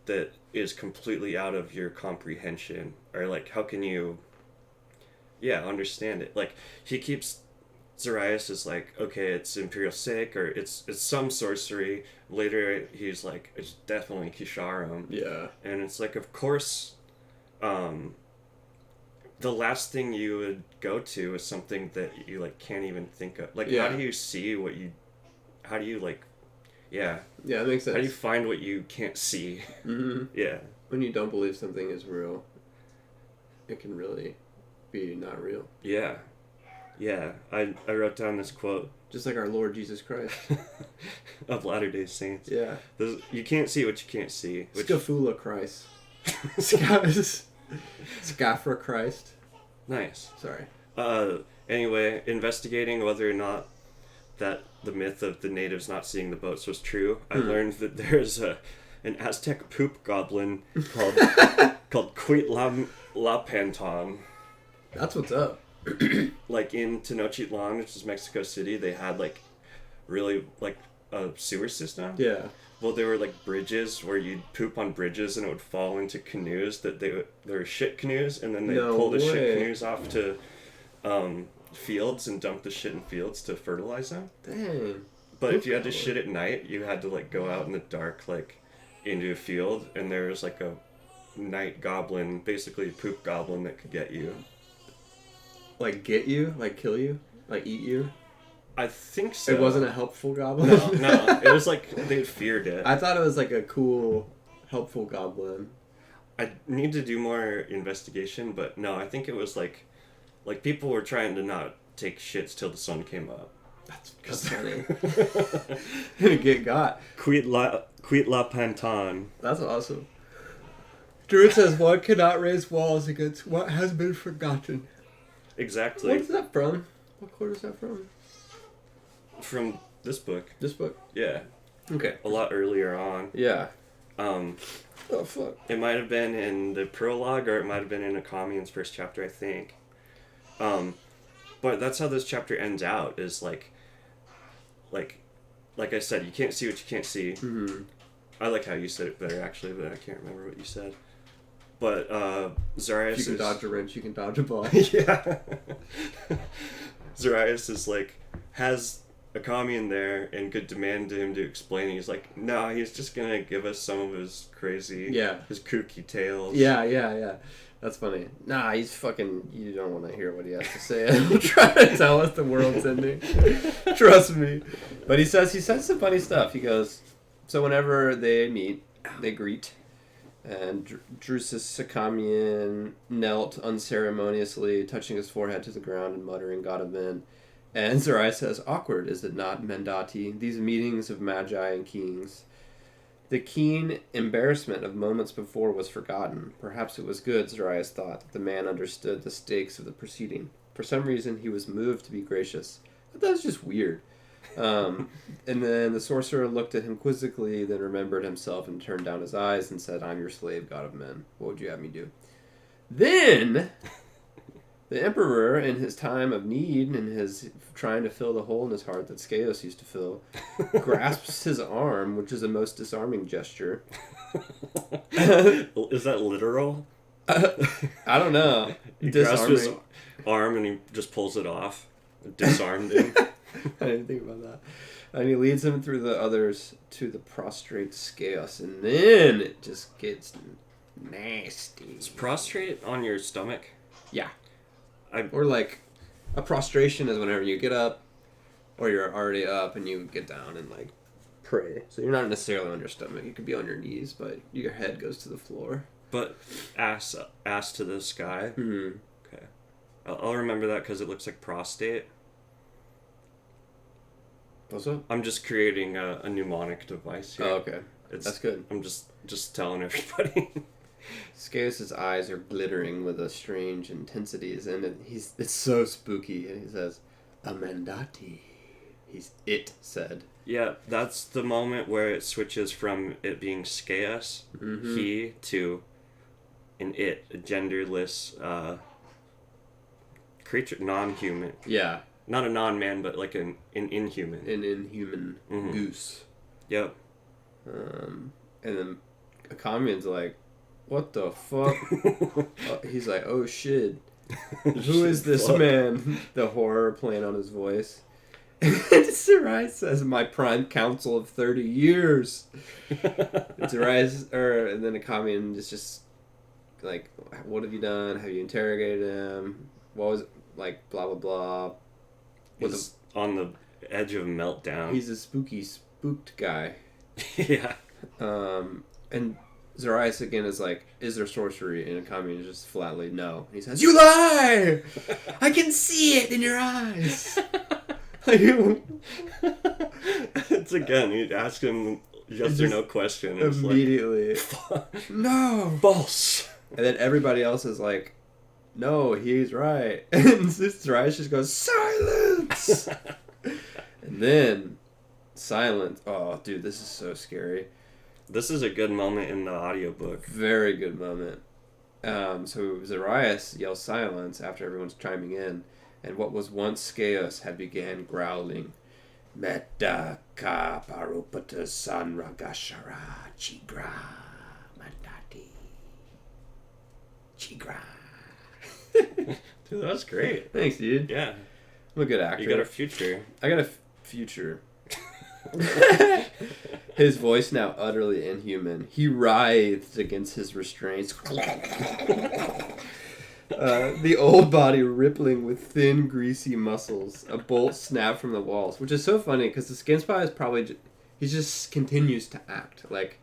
that is completely out of your comprehension, or like, how can you understand it? Like, he keeps Zarias is like, okay, it's Imperial Sick, or it's some sorcery. Later, he's like, it's definitely Kisharim. Yeah. And it's like, of course, the last thing you would go to is something that you like can't even think of. Like, how do you see what you? How do you like? Yeah. Yeah, that makes sense. How do you find what you can't see? Mm-hmm. Yeah. When you don't believe something is real, it can really be not real. Yeah. Yeah. I wrote down this quote. Just like our Lord Jesus Christ. Of Latter-day Saints. Yeah. You can't see what you can't see. Scafula Christ. Scafra Christ. Nice. Sorry. Anyway, investigating whether or not that the myth of the natives not seeing the boats was true, I learned that there's an Aztec poop goblin called Cuitlapanton. That's what's up. Like in Tenochtitlan, which is Mexico City, they had like really like a sewer system. Yeah. Well, there were like bridges where you'd poop on bridges and it would fall into canoes that they were shit canoes, and then they'd pull the shit canoes off to fields and dump the shit in fields to fertilize them. Dang. But if you had to shit at night, you had to like go out in the dark like into a field, and there was like a night goblin, basically a poop goblin that could get you. Like get you? Like kill you? Like eat you? I think so. It wasn't a helpful goblin? No. It was like they feared it. I thought it was like a cool, helpful goblin. I need to do more investigation, but no, I think it was like people were trying to not take shits till the sun came up. That's funny. Gonna get got. Cuitlapanton. That's awesome. Druid says, one cannot raise walls against what has been forgotten. Exactly. What is that from? What quote is that from? From this book. This book? Yeah. Okay. A lot earlier on. Yeah. Oh, fuck. It might have been in the prologue, or it might have been in Akamian's first chapter, I think. But that's how this chapter ends out, is like I said, you can't see what you can't see. Mm-hmm. I like how you said it better, actually, but I can't remember what you said. But Zarias If you can dodge a wrench, you can dodge a ball. Yeah. Zarias is like, has Akamian there and could demand him to explain. He's like, no, he's just gonna give us some of his crazy, his kooky tales. Yeah. That's funny. Nah, he's fucking... You don't want to hear what he has to say. He'll try to tell us the world's ending. Trust me. But he says some funny stuff. He goes, so whenever they meet, they greet. And Drusus Sakamian knelt unceremoniously, touching his forehead to the ground and muttering, God of men. And Zerai says, awkward, is it not, Mendati? These meetings of magi and kings. The keen embarrassment of moments before was forgotten. Perhaps it was good, Zarias thought, that the man understood the stakes of the proceeding. For some reason, he was moved to be gracious. But that was just weird. And then the sorcerer looked at him quizzically, then remembered himself and turned down his eyes and said, I'm your slave, god of men. What would you have me do? Then, the emperor, in his time of need and his trying to fill the hole in his heart that Skeos used to fill, grasps his arm, which is a most disarming gesture. Is that literal? I don't know. He grasps his arm and he just pulls it off. Disarmed him. I didn't think about that. And he leads him through the others to the prostrate Skeos, and then it just gets nasty. Is prostrate on your stomach? Yeah. Or like, a prostration is whenever you get up, or you're already up and you get down and like pray. So you're not necessarily on your stomach. You could be on your knees, but your head goes to the floor. But ass to the sky? Mm-hmm. Okay. I'll remember that because it looks like prostate. What's up? I'm just creating a mnemonic device here. Oh, okay. That's good. I'm just telling everybody. Scaeus' eyes are glittering with a strange intensity, and it's so spooky. And he says, "Amendati." It said. Yeah, that's the moment where it switches from it being Scaeus, he, to an it, a genderless creature, non-human. Yeah. Not a non-man, but like an inhuman. An inhuman goose. Yep. And then Akamian's like, "What the fuck?" He's like, "Oh shit. Who is this man?" The horror playing on his voice. And Sarai says, "My prime counsel of 30 years." And then Akamian is just like, "What have you done? Have you interrogated him? What was it? Like, blah, blah, blah." He's on the edge of a meltdown. He's a spooked guy. Yeah. And Zarias again is like, "Is there sorcery?" And Akamian is just flatly, "No." And he says, "You lie! I can see it in your eyes." It's again, you ask him yes or no question. Immediately. Like, "No! False!" And then everybody else is like, "No, he's right." And Zarias just goes, "Silence!" And then silence. Oh, dude, this is so scary. This is a good moment in the audiobook. Very good moment. So Zarias yells silence after everyone's chiming in, and what was once Scaeus had began growling, "Metta ka parupata sanragashara chigra mandati chigra." Dude, that was great. Thanks, dude. Yeah. I'm a good actor. You got a future. I got a future. His voice now utterly inhuman. He writhed against his restraints. The old body rippling with thin, greasy muscles. A bolt snapped from the walls, which is so funny because the Skin Spy is probably he just continues to act like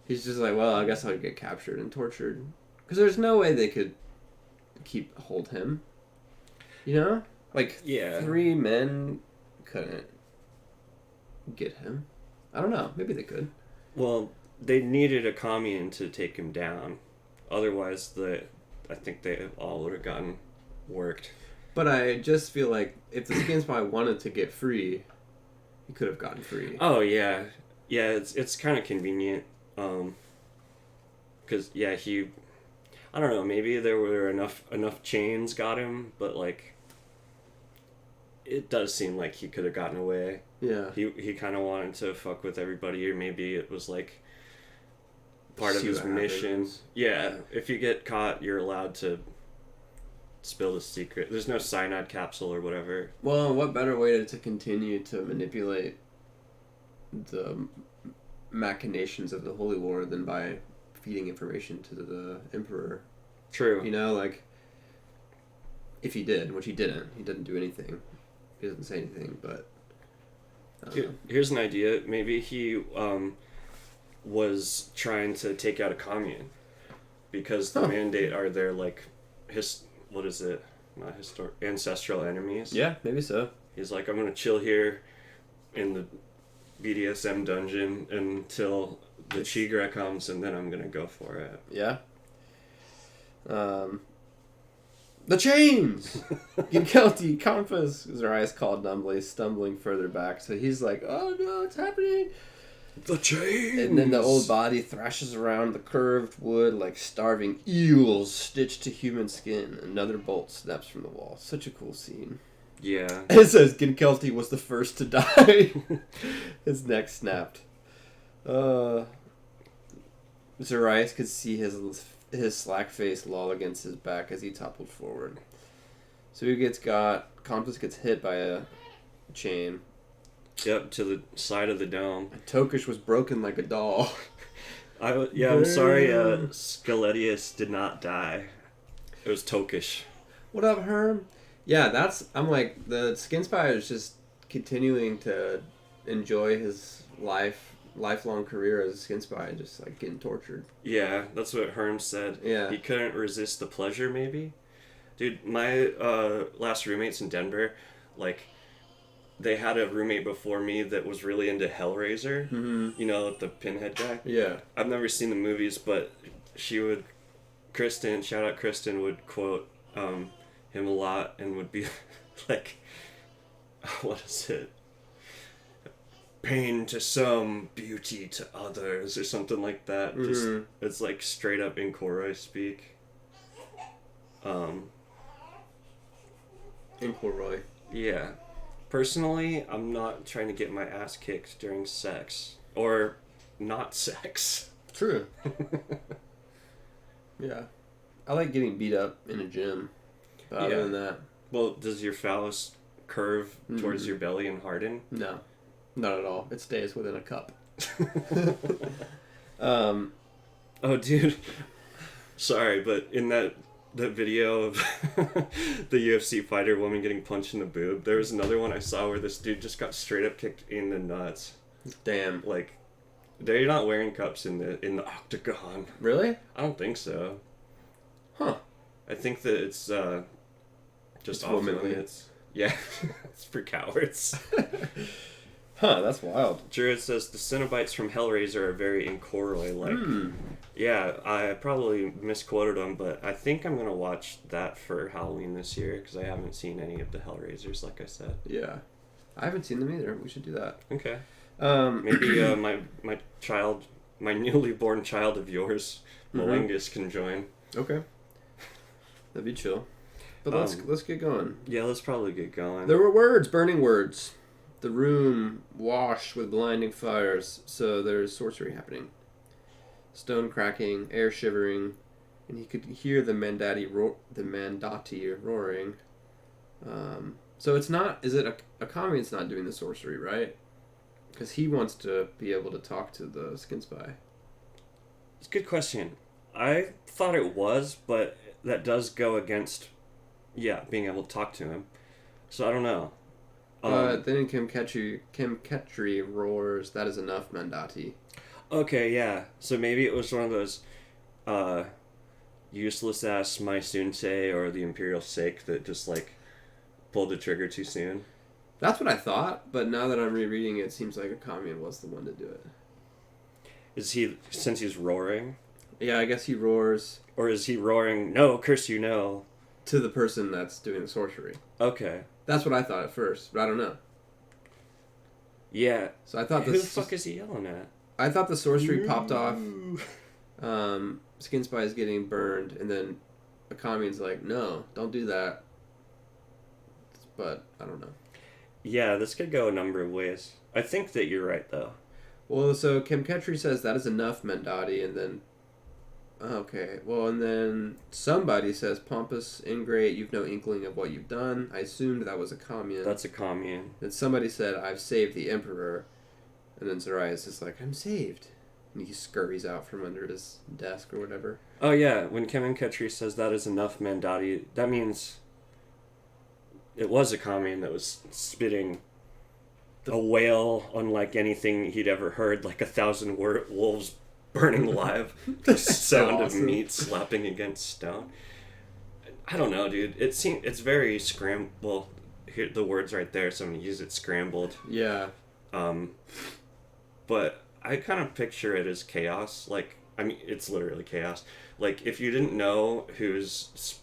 he's just like, well, I guess I'll get captured and tortured because there's no way they could hold him. You know, like 3 men couldn't get him. I don't know. Maybe they could. Well, they needed a Kamian to take him down. Otherwise, I think they all would have gotten worked. But I just feel like if the Skin Spy wanted to get free, he could have gotten free. Oh yeah, yeah. It's kind of convenient. Because I don't know. Maybe there were enough chains got him, but like, it does seem like he could have gotten away. Yeah. He kind of wanted to fuck with everybody, or maybe it was like part of his mission. Yeah, if you get caught, you're allowed to spill the secret. There's no cyanide capsule or whatever. Well, what better way to continue to manipulate the machinations of the Holy War than by feeding information to the Emperor? True. You know, like, if he did, which he didn't do anything. He doesn't say anything, but... Here's an idea. Maybe he was trying to take out a commune because the Mandate are their, like, ancestral enemies. Yeah, maybe so. He's like, I'm going to chill here in the BDSM dungeon until the Chigra comes, and then I'm going to go for it. Yeah. The chains! Ginkelti, compass! Zarias called numbly, stumbling further back. So he's like, "Oh no, it's happening!" The chains! And then the old body thrashes around the curved wood like starving eels stitched to human skin. Another bolt snaps from the wall. Such a cool scene. Yeah. It says Ginkelti was the first to die. His neck snapped. Zarias could see his slack face loll against his back as he toppled forward. So Compass gets hit by a chain. Yep, to the side of the dome. Tokish was broken like a doll. I'm sorry, Skeletius did not die. It was Tokish. What up, Herm? Yeah, I'm like, the Skin Spy is just continuing to enjoy his lifelong career as a Skin Spy, just like getting tortured. Yeah, that's what Herm said. Yeah. He couldn't resist the pleasure, maybe? Dude, my last roommates in Denver, like, they had a roommate before me that was really into Hellraiser. Mm-hmm. You know, the pinhead guy. Yeah. I've never seen the movies, but Kristen, shout out Kristen, would quote him a lot and would be like, what is it? Pain to some, beauty to others, or something like that. Mm-hmm. Just it's like straight up Incoroi speak. Incoroi. Yeah. Personally, I'm not trying to get my ass kicked during sex. Or not sex. True. Yeah. I like getting beat up in a gym. But other than that... Well, does your phallus curve towards your belly and harden? No. Not at all. It stays within a cup. Oh, dude. Sorry, but in that video of the UFC fighter woman getting punched in the boob, there was another one I saw where this dude just got straight up kicked in the nuts. Damn. Like, they're not wearing cups in the octagon. Really? I don't think so. Huh. I think that it's just off womanly. limits. Yeah, it's for cowards. Huh, that's wild. Druid says the Cenobites from Hellraiser are very Incoroi-like. Yeah, I probably misquoted them, but I think I'm going to watch that for Halloween this year, because I haven't seen any of the Hellraisers, like I said. Yeah. I haven't seen them either. We should do that. Okay. Maybe my newly born child of yours, Moengus, can join. Okay. That'd be chill. But let's get going. Yeah, let's probably get going. There were words, burning words. The room washed with blinding fires, so there's sorcery happening. Stone cracking, air shivering, and he could hear the Mandati roaring. So it's not... Is it a Akami's not doing the sorcery, right? Because he wants to be able to talk to the skin spy. It's a good question. I thought it was, but that does go against, being able to talk to him. So I don't know. Then Kim Ketri roars, "That is enough, Mandati." Okay, yeah. So maybe it was one of those useless ass Maisunse or the Imperial Sake that just like pulled the trigger too soon. That's what I thought, but now that I'm rereading it, it seems like Akamian was the one to do it. Is he, since he's roaring? Yeah, I guess he roars. Or is he roaring, "No, curse you, no"? To the person that's doing the sorcery. Okay. That's what I thought at first, but I don't know. Yeah. So I thought Who the fuck is he yelling at? I thought the sorcery popped off. Skin Spy is getting burned, and then Akamian's like, "No, don't do that." But I don't know. Yeah, this could go a number of ways. I think that you're right, though. Well, so Kim Ketri says, "That is enough, Mandati," and then... Okay, well, and then somebody says, "Pompous, ingrate, you've no inkling of what you've done." I assumed that was a commune. That's a commune. Then somebody said, "I've saved the Emperor." And then Zarias is like, "I'm saved." And he scurries out from under his desk or whatever. Oh, yeah, when Kevin Ketri says that is enough, Mandati, that means it was a commune that was spitting a wail unlike anything he'd ever heard, like 1,000 wolves burning alive. The sound of meat slapping against stone. I don't know, dude. It's very scrambled. Here, the word's right there, so I'm gonna use it. Scrambled. Yeah. But I kind of picture it as chaos. Like, I mean, it's literally chaos. Like, if you didn't know whose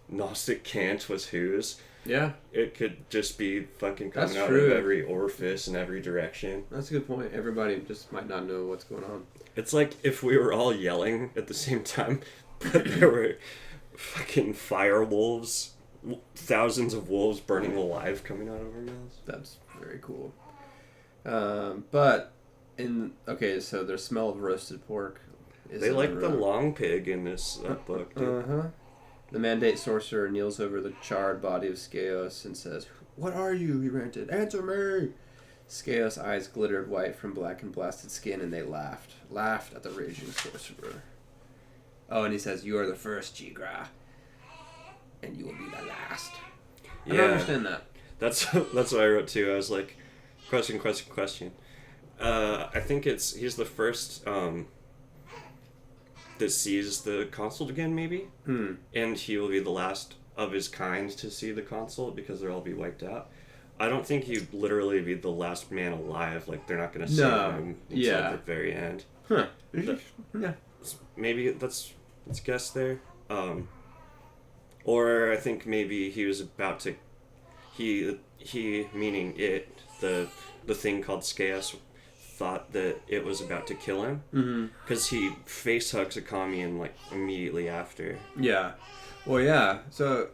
Gnostic cant was whose, yeah, it could just be fucking coming That's out true. of every orifice in every direction. That's a good point. Everybody just might not know what's going on. It's like if we were all yelling at the same time, but there were fucking fire wolves, thousands of wolves burning alive coming out of our mouths. That's very cool. So there's smell of roasted pork. They like the long pig in this book, dude. The Mandate Sorcerer kneels over the charred body of Skaos and says, "What are you?" he ranted. "Answer me!" Skaos' eyes glittered white from black and blasted skin, and they laughed at the raging sorcerer. Oh, and he says, "You are the first, Jigra, and you will be the last." I don't understand that. That's what I wrote too. I was like, question. I think he's the first that sees the consult again, maybe, and he will be the last of his kind to see the consult because they'll all be wiped out. I don't think he'd literally be the last man alive. Like, they're not going to save him until the very end. Huh. Yeah. Maybe let's guess there. Or I think maybe he was about to... He meaning it, the thing called Skaeus, thought that it was about to kill him. Because he face hugs Akami and, like, immediately after. Yeah. Well, yeah. So...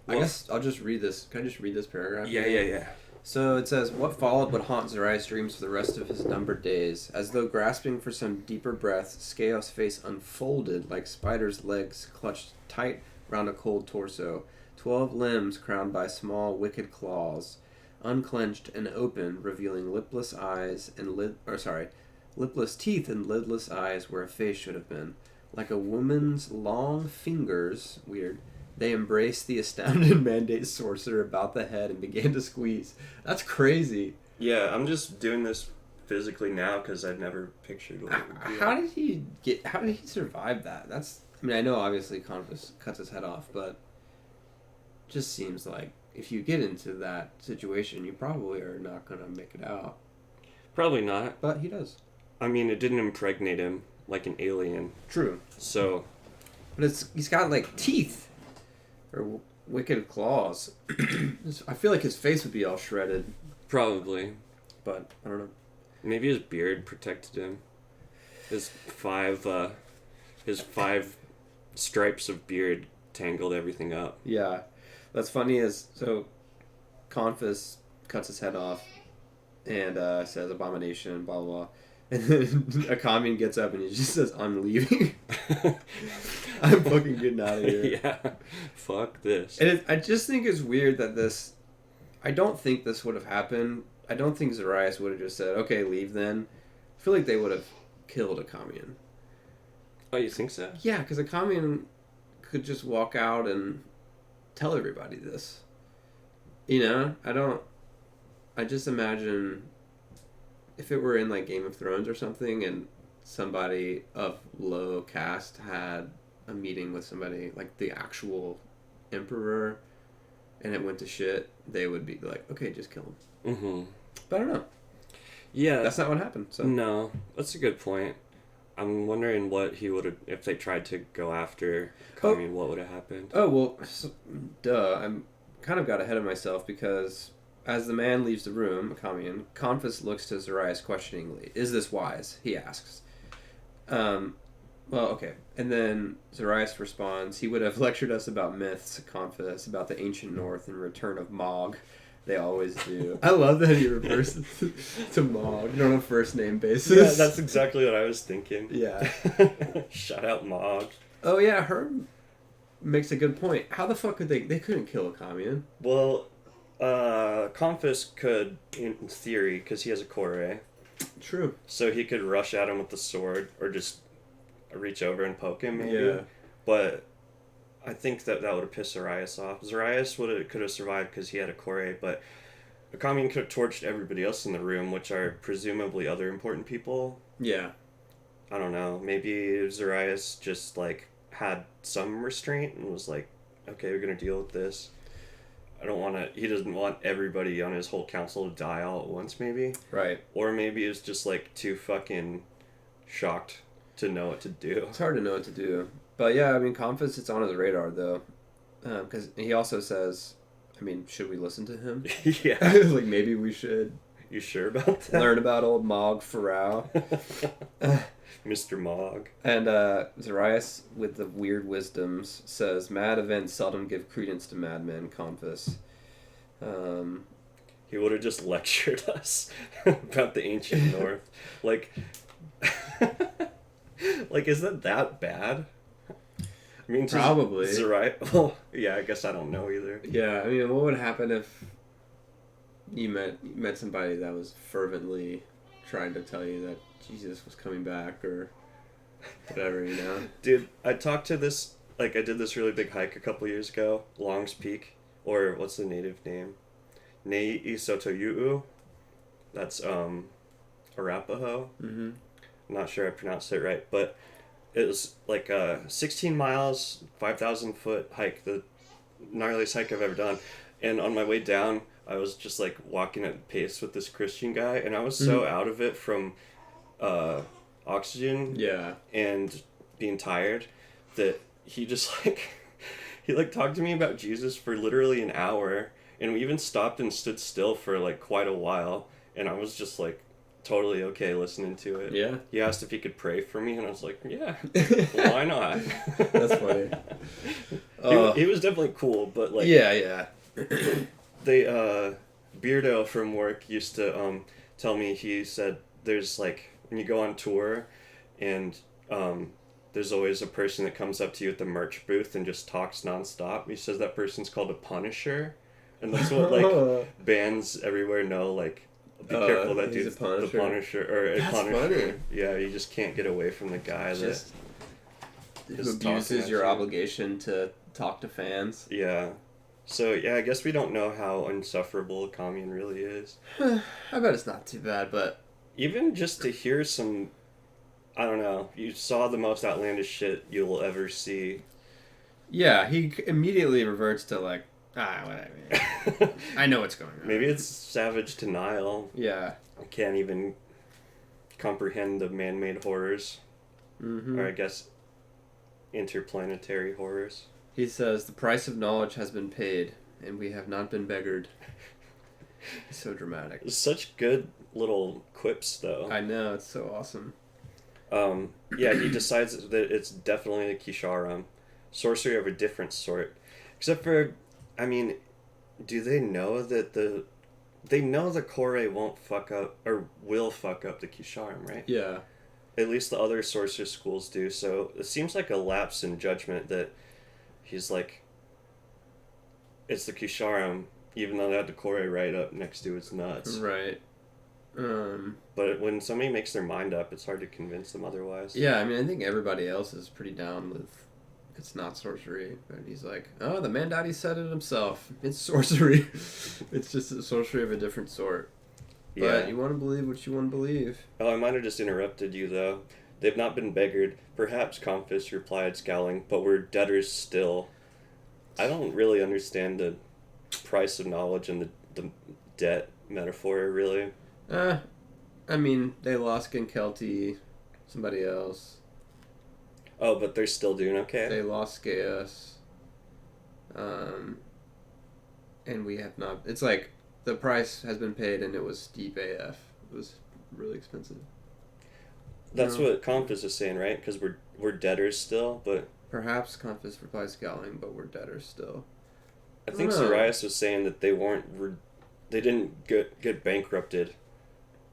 I guess I'll just read this. Can I just read this paragraph? Yeah. So it says, what followed would haunt Zariah's dreams for the rest of his numbered days. As though grasping for some deeper breath, Skaeus' face unfolded like spider's legs clutched tight round a cold torso. 12 limbs crowned by small, wicked claws, unclenched and open, revealing lipless eyes and lipless teeth and lidless eyes where a face should have been. Like a woman's long fingers, weird, they embraced the astounded mandate sorcerer about the head and began to squeeze. That's crazy. Yeah, I'm just doing this physically now because I've never pictured what it would be. How did he survive that? I mean, I know obviously Confus cuts his head off, but it just seems like if you get into that situation, you probably are not going to make it out. Probably not. But he does. I mean, it didn't impregnate him like an alien. True. So. But he's got like teeth. Or wicked claws. I feel like his face would be all shredded. Probably. But, I don't know. Maybe his beard protected him. His five stripes of beard tangled everything up. Yeah. That's funny so Confus cuts his head off and says abomination, blah, blah, blah. And then Akami gets up and he just says, I'm leaving. I'm fucking getting out of here. Yeah. Fuck this. And I just think it's weird that I don't think this would have happened. I don't think Zariah would have just said, okay, leave then. I feel like they would have killed Akami. Oh, you think so? Yeah, because Akami could just walk out and tell everybody this. You know? I just imagine if it were in like Game of Thrones or something and somebody of low caste had a meeting with somebody like the actual emperor and it went to shit, they would be like, okay, just kill him. Mm-hmm. But I don't know. Yeah. That's not what happened. So. No, that's a good point. I'm wondering what he would have, if they tried to go after Akami, what would have happened. Oh, well, duh. I'm kind of got ahead of myself because as the man leaves the room, Akami, Confus looks to Zariah questioningly. Is this wise? He asks. Well, okay. And then Zariah responds, he would have lectured us about myths, Confus, about the ancient North and return of Mog. They always do. I love that he refers to Mog on a first name basis. Yeah, that's exactly what I was thinking. Yeah. Shout out Mog. Oh yeah, Herb makes a good point. How the fuck could they couldn't kill Akami? Well, Confus could, in theory, because he has a core. True. So he could rush at him with the sword or just reach over and poke him, maybe. Yeah. But I think that would have pissed Zariah off. Zariah could have survived because he had a core, but Akami could have torched everybody else in the room, which are presumably other important people. Yeah. I don't know. Maybe Zariah just, like, had some restraint and was like, okay, we're going to deal with this. He doesn't want everybody on his whole council to die all at once, maybe. Right. Or maybe it's just, like, too fucking shocked to know what to do. It's hard to know what to do. But yeah, I mean, Confus, it's on his radar, though. Because he also says, I mean, should we listen to him? Yeah. Like, maybe we should. You sure about that? Learn about old Mog Farrow. Mr. Mog. And Zariah, with the weird wisdoms, says, mad events seldom give credence to madmen, Confus. He would have just lectured us about the ancient North. Like, is that bad? I mean, probably. Zariah. Well, yeah, I guess I don't know either. Yeah, I mean, what would happen if you met somebody that was fervently trying to tell you that Jesus was coming back or whatever, you know? Dude, I talked to this, like, I did this really big hike a couple years ago, Long's Peak, or what's the native name? Ne'isotoyu'u. That's, Arapaho. Mm-hmm. I'm not sure I pronounced it right, but it was like a 16 miles, 5,000 foot hike, the gnarliest hike I've ever done. And on my way down, I was just like walking at pace with this Christian guy, and I was so out of it from oxygen and being tired that he just he talked to me about Jesus for literally an hour, and we even stopped and stood still for like quite a while, and I was just like totally okay listening to it. Yeah. He asked if he could pray for me, and I was like, yeah, why not? That's funny. He was definitely cool, but like yeah. they Beardo from work used to tell me, he said there's like when you go on tour and there's always a person that comes up to you at the merch booth and just talks nonstop. He says that person's called a punisher, and that's what like bands everywhere know, like, be careful, that dude's the Punisher, or a That's Punisher. funny. Yeah, you just can't get away from the guy Just that who abuses your obligation to talk to fans. Yeah. So, yeah, I guess we don't know how insufferable a commune really is. I bet it's not too bad, but... Even just to hear some... I don't know. You saw the most outlandish shit you'll ever see. Yeah, he immediately reverts to, like, whatever. I know what's going on. Maybe it's savage denial. Yeah. I can't even comprehend the man-made horrors. Mm-hmm. Or I guess interplanetary horrors. He says, the price of knowledge has been paid, and we have not been beggared. It's so dramatic. Such good little quips, though. I know, it's so awesome. Yeah, he decides that it's definitely the Kisharam. Sorcery of a different sort. Except for, I mean, do they know that they know the Kore won't fuck up, or will fuck up the Kisharam, right? Yeah. At least the other sorcerer schools do, so it seems like a lapse in judgment that he's like, it's the Kisharam, even though they had the Kore right up next to its nuts. Right. But when somebody makes their mind up, it's hard to convince them otherwise. Yeah, I mean, I think everybody else is pretty down with it's not sorcery. But he's like, oh, the man daddy said it himself. It's sorcery. It's just a sorcery of a different sort. But you want to believe what you want to believe. Oh, I might have just interrupted you, though. They've not been beggared. Perhaps, Confus replied, scowling, but we're debtors still. I don't really understand the price of knowledge and the debt metaphor, really. I mean, they lost Genkelti, somebody else. Oh, but they're still doing okay? They lost Gaius. And we have not... It's like, the price has been paid and it was steep AF. It was really expensive. That's what Confus is saying, right? Because we're debtors still, but... Perhaps Confus replies scowling, but we're debtors still. I think Sarius was saying that they didn't get bankrupted,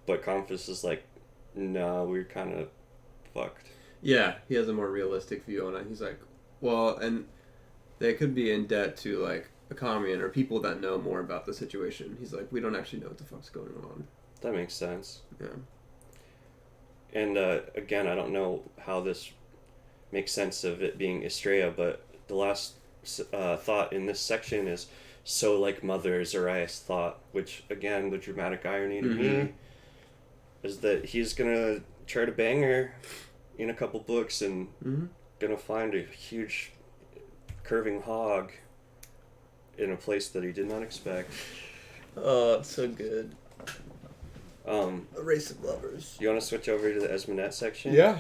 but Confus is like, no, we're kind of fucked. Yeah, he has a more realistic view on it. He's like, well, and they could be in debt to, like, a commune or people that know more about the situation. He's like, we don't actually know what the fuck's going on. That makes sense. Yeah. And, again, I don't know how this makes sense of it being Estrella, but the last thought in this section is, so like Mother Zarias thought, which, again, the dramatic irony to me is that he's gonna try to bang her in a couple books and gonna find a huge curving hog in a place that he did not expect. Oh, it's so good. A race of lovers. You want to switch over to the Esmonette section? Yeah.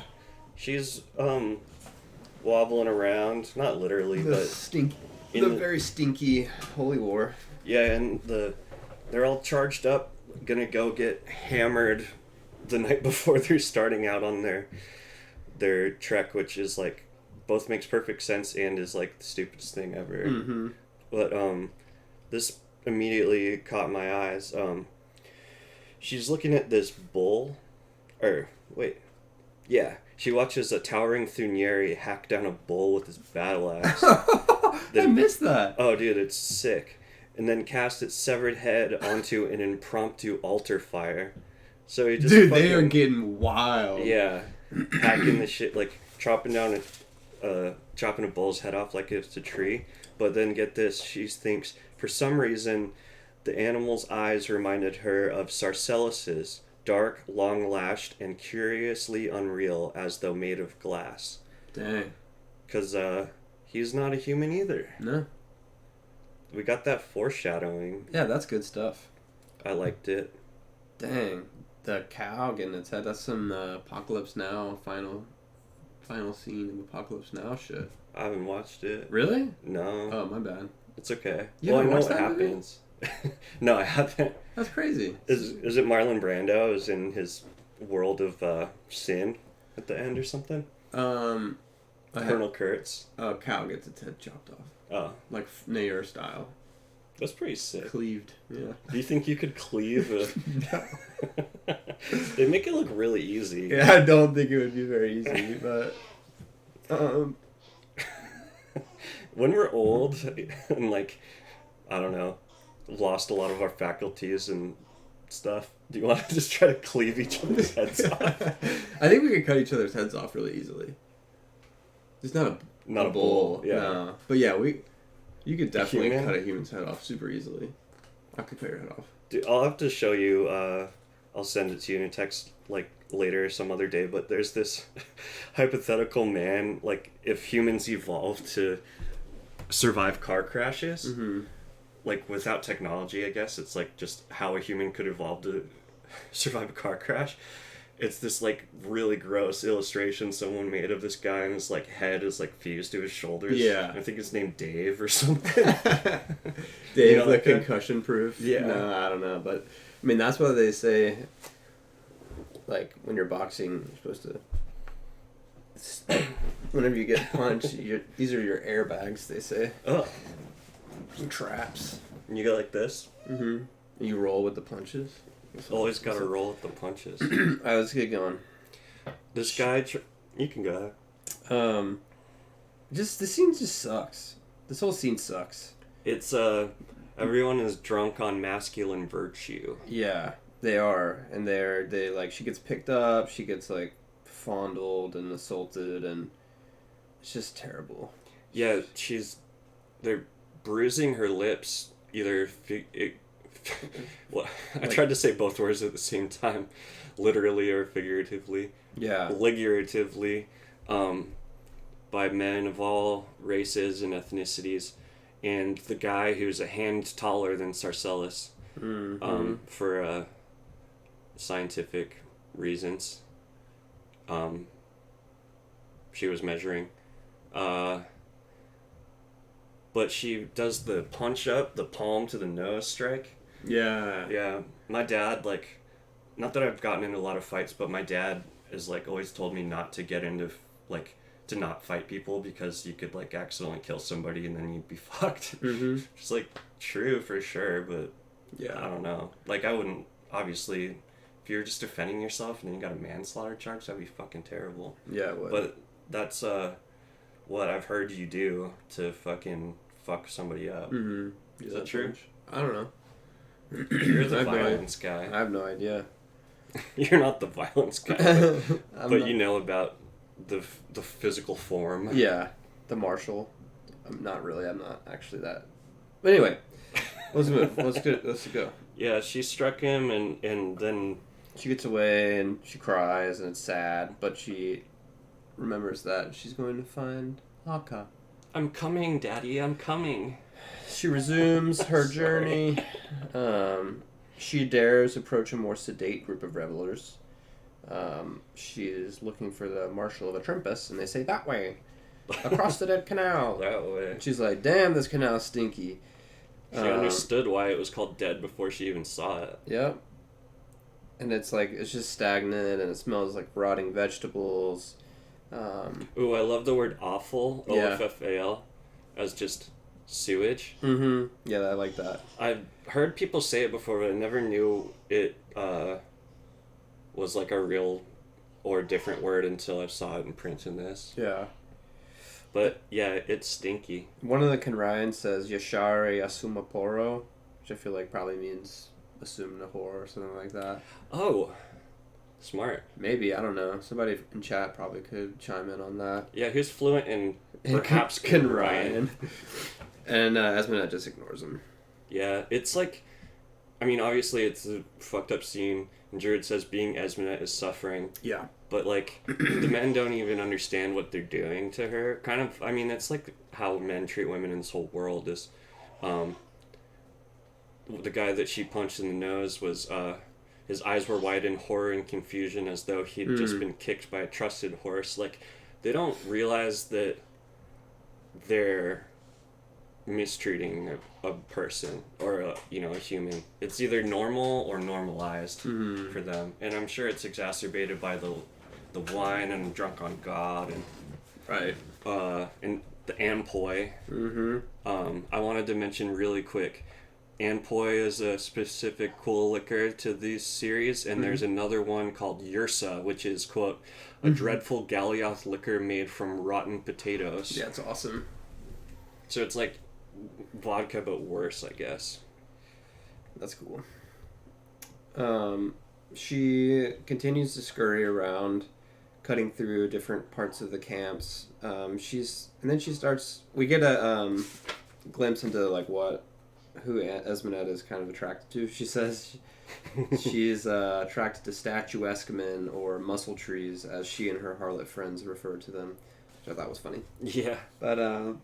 She's wobbling around, not literally, but the very stinky Holy War. Yeah, and they're all charged up, gonna go get hammered the night before they're starting out on their trek, which is like both makes perfect sense and is like the stupidest thing ever. Mm-hmm. But this immediately caught my eyes. She's looking at this bull, she watches a towering Thunieri hack down a bull with his battle axe. I missed that. Oh, dude, it's sick. And then cast its severed head onto an impromptu altar fire. So he just they are getting wild. Yeah, hacking the shit, like chopping a bull's head off like it's a tree. But then get this, she thinks for some reason the animal's eyes reminded her of Sarcellus's, dark, long-lashed, and curiously unreal as though made of glass. Dang. Because he's not a human either. No. we got that foreshadowing. Yeah, that's good stuff. I liked it. Dang, the cow getting its head. That's some Apocalypse Now final scene of Apocalypse Now shit. I haven't watched it. Really? No. Oh, my bad. It's okay. You Well, I haven't know watched what that movie? happens. No, I haven't. That's crazy. Is it Marlon Brando is in his world of sin at the end or something? Colonel Kurtz. A cow gets its head chopped off. Oh, Like Nair style. that's pretty sick. Cleaved. Yeah. Do you think you could cleave a... They make it look really easy. Yeah, I don't think it would be very easy, but... When we're old and, like, I don't know, lost a lot of our faculties and stuff, do you want to just try to cleave each other's heads off? I think we could cut each other's heads off really easily. It's not a bull. Yeah. No. But yeah, you could definitely human? cut a human's head off super easily. I could cut your head off. Dude, I'll have to show you, I'll send it to you in a text, like, later some other day, but there's this hypothetical man, like, if humans evolved to survive car crashes, like, without technology, I guess, it's, like, just how a human could evolve to survive a car crash. It's this, like, really gross illustration someone made of this guy, and his, like, head is, like, fused to his shoulders. Yeah. I think his name Dave or something. Dave, You know, the like that? concussion proof. Yeah. No, I don't know, but I mean that's what they say. Like when you're boxing, you're supposed to. Whenever you get punched, these are your airbags. They say. Oh. Some traps. And you go like this? Mm-hmm. You roll with the punches. Always gotta roll with the punches. Alright, let's get going. This guy, you can go. Just the scene just sucks. This whole scene sucks. It's everyone is drunk on masculine virtue. Yeah, they are, and they like she gets picked up, she gets like fondled and assaulted, and it's just terrible. Yeah, they're bruising her lips. Well, I tried to say both words at the same time, literally or figuratively. Yeah. Figuratively, by men of all races and ethnicities, and the guy who's a hand taller than Sarcellus, for scientific reasons. She was measuring. But she does the punch up, the palm to the nose strike. Yeah. Yeah, my dad, like, not that I've gotten into a lot of fights, but my dad has, like, always told me not to get into, like, to not fight people because you could, like, accidentally kill somebody and then you'd be fucked. Mm-hmm. It's, like, true for sure, but Yeah. I don't know. Like, I wouldn't, obviously, if you're just defending yourself and then you got a manslaughter charge, that'd be fucking terrible. Yeah, it would. But that's, what I've heard you do to fucking fuck somebody up. Mm-hmm. Is that true? I don't know. You're the I have no violence guy. I have no idea. You're not the violence guy, but you know about the physical form. Yeah, the marshal. I'm not really. I'm not actually that. But anyway, let's move. Let's go. Yeah, she struck him, and then She gets away and she cries and it's sad, but she remembers that she's going to find Akka. I'm coming, Daddy. I'm coming. She resumes her journey. She dares approach a more sedate group of revelers. She is looking for the Marshal of Olympus, and they say, that way, across the dead canal. That way. She's like, damn, this canal's stinky. She understood why it was called dead before she even saw it. Yep. And it's like, it's just stagnant, and it smells like rotting vegetables. Ooh, I love the word awful, Yeah. OFFAL, as just sewage. Mm-hmm. Yeah, I like that. I've heard people say it before, but I never knew it was like a real or different word until I saw it in print in this. Yeah. But yeah, it's stinky. One of the Kanryan says, Yashare Asumaporo, which I feel like probably means assume Nahor or something like that. Oh, smart. Maybe, I don't know. Somebody in chat probably could chime in on that. Yeah, who's fluent in perhaps Kanryan. And Esmenet just ignores him. Yeah, it's like, I mean, obviously it's a fucked up scene, and Jared says being Esmenet is suffering. Yeah. But, like, the men don't even understand what they're doing to her. Kind of, I mean, that's, like, how men treat women in this whole world is the guy that she punched in the nose was his eyes were wide in horror and confusion, as though he'd just been kicked by a trusted horse. Like, they don't realize that they're mistreating a person or a human. It's either normal or normalized for them, and I'm sure it's exacerbated by the wine and drunk on God and Right. And the ampoi. I wanted to mention really quick, ampoi is a specific cool liquor to this series, and there's another one called Yursa, which is, quote, a dreadful Galioth liquor made from rotten potatoes. Yeah, it's awesome. So it's like vodka but worse, I guess. That's cool. She continues to scurry around, cutting through different parts of the camps. And then she starts. We get a glimpse into like who Esmenet is kind of attracted to. She says she's attracted to statuesque men, or muscle trees, as she and her harlot friends refer to them, which I thought was funny. Yeah. But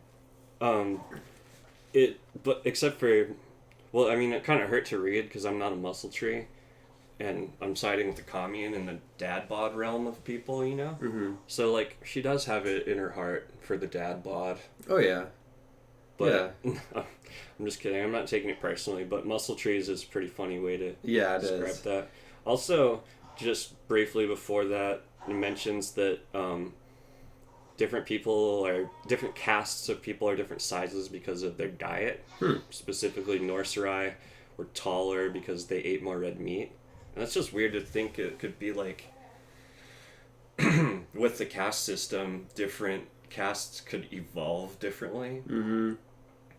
but except for, well, I mean, it kind of hurt to read because I'm not a muscle tree, and I'm siding with the commune and the dad bod realm of people, So like, she does have it in her heart for the dad bod. Oh yeah. But yeah. I'm just kidding. I'm not taking it personally, but muscle trees is a pretty funny way to describe that. Also, just briefly before that, it mentions that different castes of people are different sizes because of their diet. Specifically, Norserai were taller because they ate more red meat. And that's just weird to think it could be like, with the caste system, different castes could evolve differently.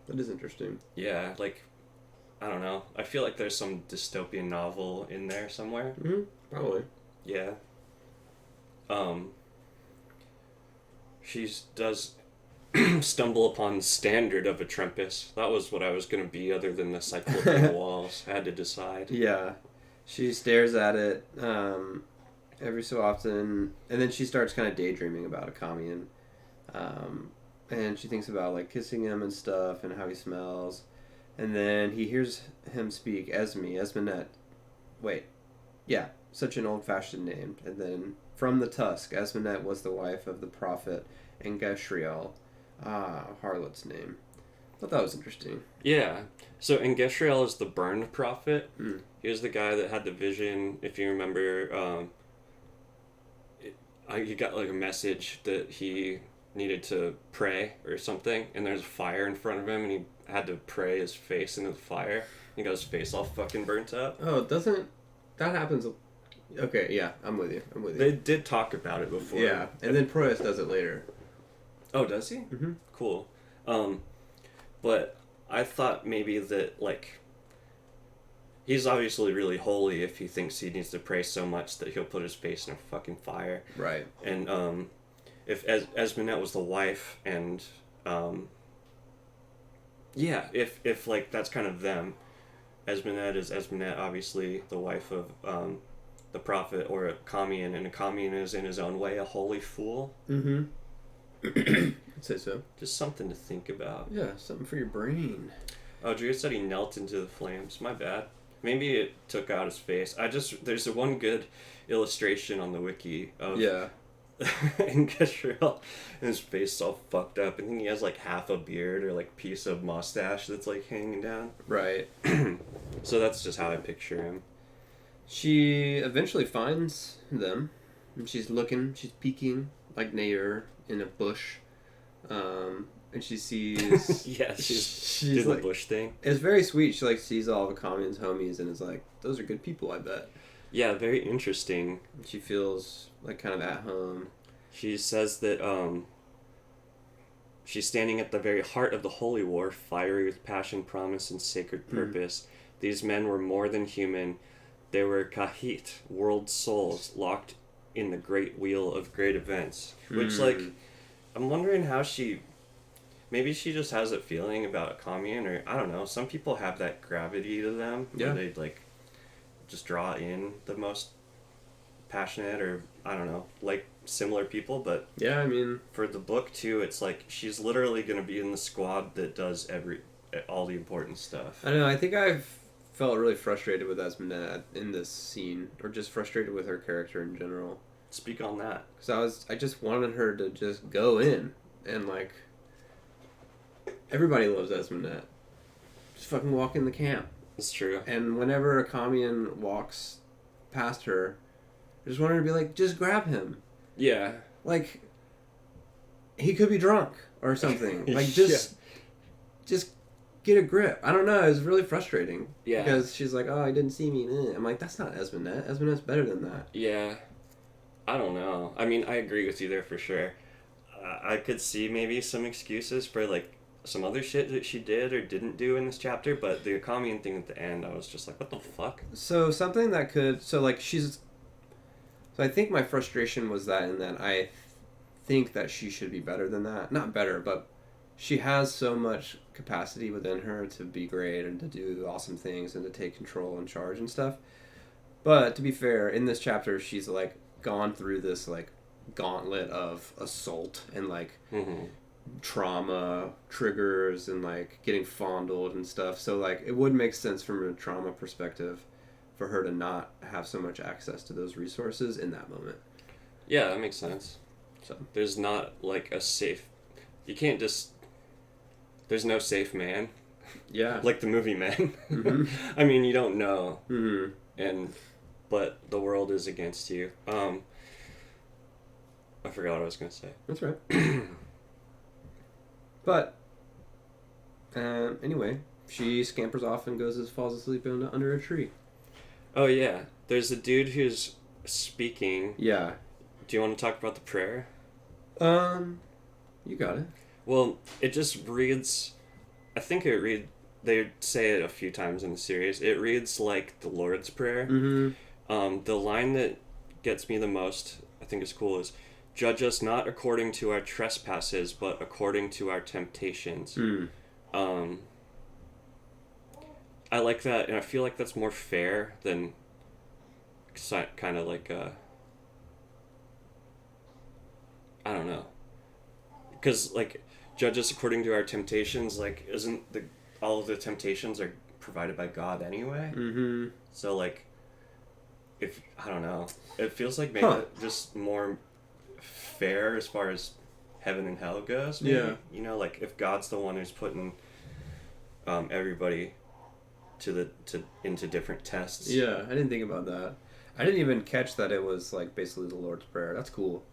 That is interesting. Yeah, like, I don't know. I feel like there's some dystopian novel in there somewhere. Probably. Yeah. She does stumble upon the standard of a Trumpus. That was what I was going to be, other than the cyclopean walls. I had to decide. Yeah. She stares at it every so often, and then she starts kind of daydreaming about a commune. And she thinks about like kissing him and stuff and how he smells. And then he hears him speak, Esmenet. Wait. Yeah, such an old-fashioned name. And then, from the tusk, Esmenet was the wife of the prophet Engesriel. Harlot's name. I thought that was interesting. Yeah. So Engesriel is the burned prophet. He was the guy that had the vision, if you remember. He got like a message that he needed to pray or something, and there's a fire in front of him, and he had to pray his face into the fire. He got his face all fucking burnt up. Oh, that happens? Okay, yeah, I'm with you. They did talk about it before. Yeah, and then Proyas does it later. Oh, does he? Cool. But I thought maybe that, like, he's obviously really holy if he thinks he needs to pray so much that he'll put his face in a fucking fire. Right. And if Esmenet was the wife, and if like that's kind of them. Esmenet is Esmenet, obviously the wife of the prophet, or a commune, and a commune is in his own way a holy fool. I'd say so. Just something to think about. Yeah, something for your brain. Oh, Drew said he knelt into the flames. My bad. Maybe it took out his face. There's one good illustration on the wiki of Engesriel, and his face is all fucked up. I think he has like half a beard or like piece of mustache that's like hanging down. Right. So that's just how I picture him. She eventually finds them. And she's peeking like Nair in a bush. And she sees... Yeah, she's doing like, the bush thing. It's very sweet. She like sees all the commune's homies and is like, those are good people, I bet. Yeah, very interesting. She feels like kind of at home. She says that she's standing at the very heart of the holy war, fiery with passion, promise, and sacred purpose. These men were more than human. They were kahit, world souls, locked in the great wheel of great events. Which, like, I'm wondering how maybe she just has a feeling about a commune, or I don't know. Some people have that gravity to them, where they like just draw in the most passionate, or I don't know, like similar people. But yeah, I mean, for the book too, it's like she's literally going to be in the squad that does all the important stuff. I know. I think I've felt really frustrated with Esmeralda in this scene, or just frustrated with her character in general. Speak on that. Because I just wanted her to just go in and like. Everybody loves Esmeralda. Just fucking walk in the camp. It's true. And whenever a commune walks past her, I just want her to be like, just grab him. Yeah. Like, he could be drunk or something. Like, just get a grip. I don't know. It was really frustrating. Yeah. Because she's like, oh, he didn't see me. I'm like, that's not Esmeralda. Esmeralda's better than that. Yeah. I don't know. I mean, I agree with you there for sure. I could see maybe some excuses for, like, some other shit that she did or didn't do in this chapter, but the commune thing at the end, I was just like, what the fuck? So something that could... So, like, she's... So I think my frustration was that in that I think that she should be better than that. Not better, but she has so much capacity within her to be great and to do awesome things and to take control and charge and stuff. But to be fair, in this chapter, she's, like, gone through this, like, gauntlet of assault and, like... Mm-hmm. trauma triggers and like getting fondled and stuff, so like it would make sense from a trauma perspective for her to not have so much access to those resources in that moment. Yeah, that makes sense. So there's not like a safe, you can't just, there's no safe man. Yeah. Like the movie Man. Mm-hmm. I mean, you don't know. Mm-hmm. But the world is against you. I forgot what I was going to say. That's right. But anyway, she scampers off and falls asleep under a tree. Oh yeah, there's a dude who's speaking. Yeah. Do you want to talk about the prayer? You got it. Well, it just reads. I think they say it a few times in the series. It reads like the Lord's Prayer. Mm-hmm. The line that gets me the most, I think is cool, is, "Judge us not according to our trespasses, but according to our temptations." Mm. I like that, and I feel like that's more fair than kind of like I don't know. Because, like, judge us according to our temptations, like, isn't all of the temptations are provided by God anyway? Mm-hmm. So, like, I don't know. It feels like maybe just more fair as far as heaven and hell goes, maybe. Yeah. You know, like, if God's the one who's putting everybody into different tests. Yeah, I didn't think about that. I didn't even catch that it was like basically the Lord's Prayer. That's cool.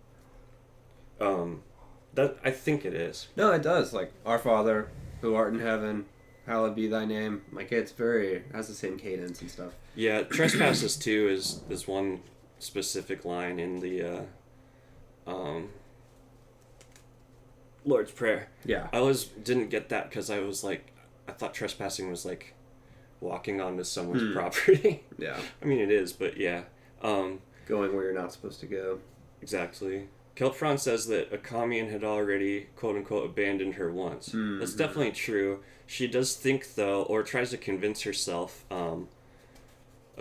That I think it is. No, it does. Like, Our Father, who art in heaven, hallowed be thy name. Like, has the same cadence and stuff. Yeah, trespasses too is one specific line in the Lord's Prayer. Yeah. I always didn't get that because I thought trespassing was like walking onto someone's property. Yeah. I mean, it is, but yeah. Going where you're not supposed to go. Exactly. Keltfron says that a commune had already, quote-unquote, abandoned her once. Mm-hmm. That's definitely true. She does think, though, or tries to convince herself, a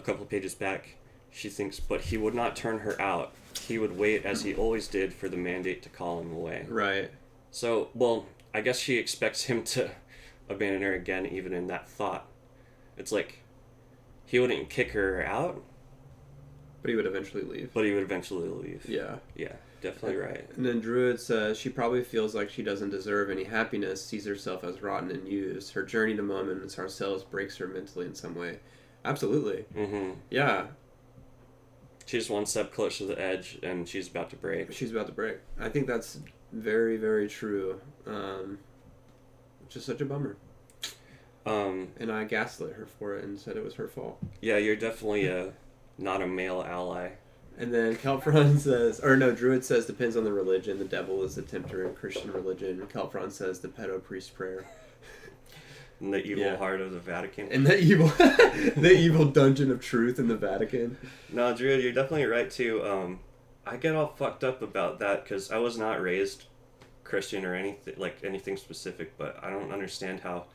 couple of pages back, she thinks, but he would not turn her out. He would wait, as he always did, for the mandate to call him away. Right. So, well, I guess she expects him to abandon her again, even in that thought. It's like, he wouldn't kick her out. But he would eventually leave. Yeah. Yeah, definitely right. And then Druid says, she probably feels like she doesn't deserve any happiness, sees herself as rotten and used. Her journey to moments ourselves breaks her mentally in some way. Absolutely. Mm-hmm. Yeah. She's one step closer to the edge, and she's about to break. I think that's very, very true. Just such a bummer. And I gaslit her for it and said it was her fault. Yeah, you're definitely not a male ally. And then Keltfron says, Druid says, depends on the religion. The devil is the tempter in Christian religion. And Keltfron says, the pedo-priest prayer. And the evil heart of the Vatican. And the evil dungeon of truth in the Vatican. No, Druid, you're definitely right, too. I get all fucked up about that because I was not raised Christian or anything specific, but I don't understand how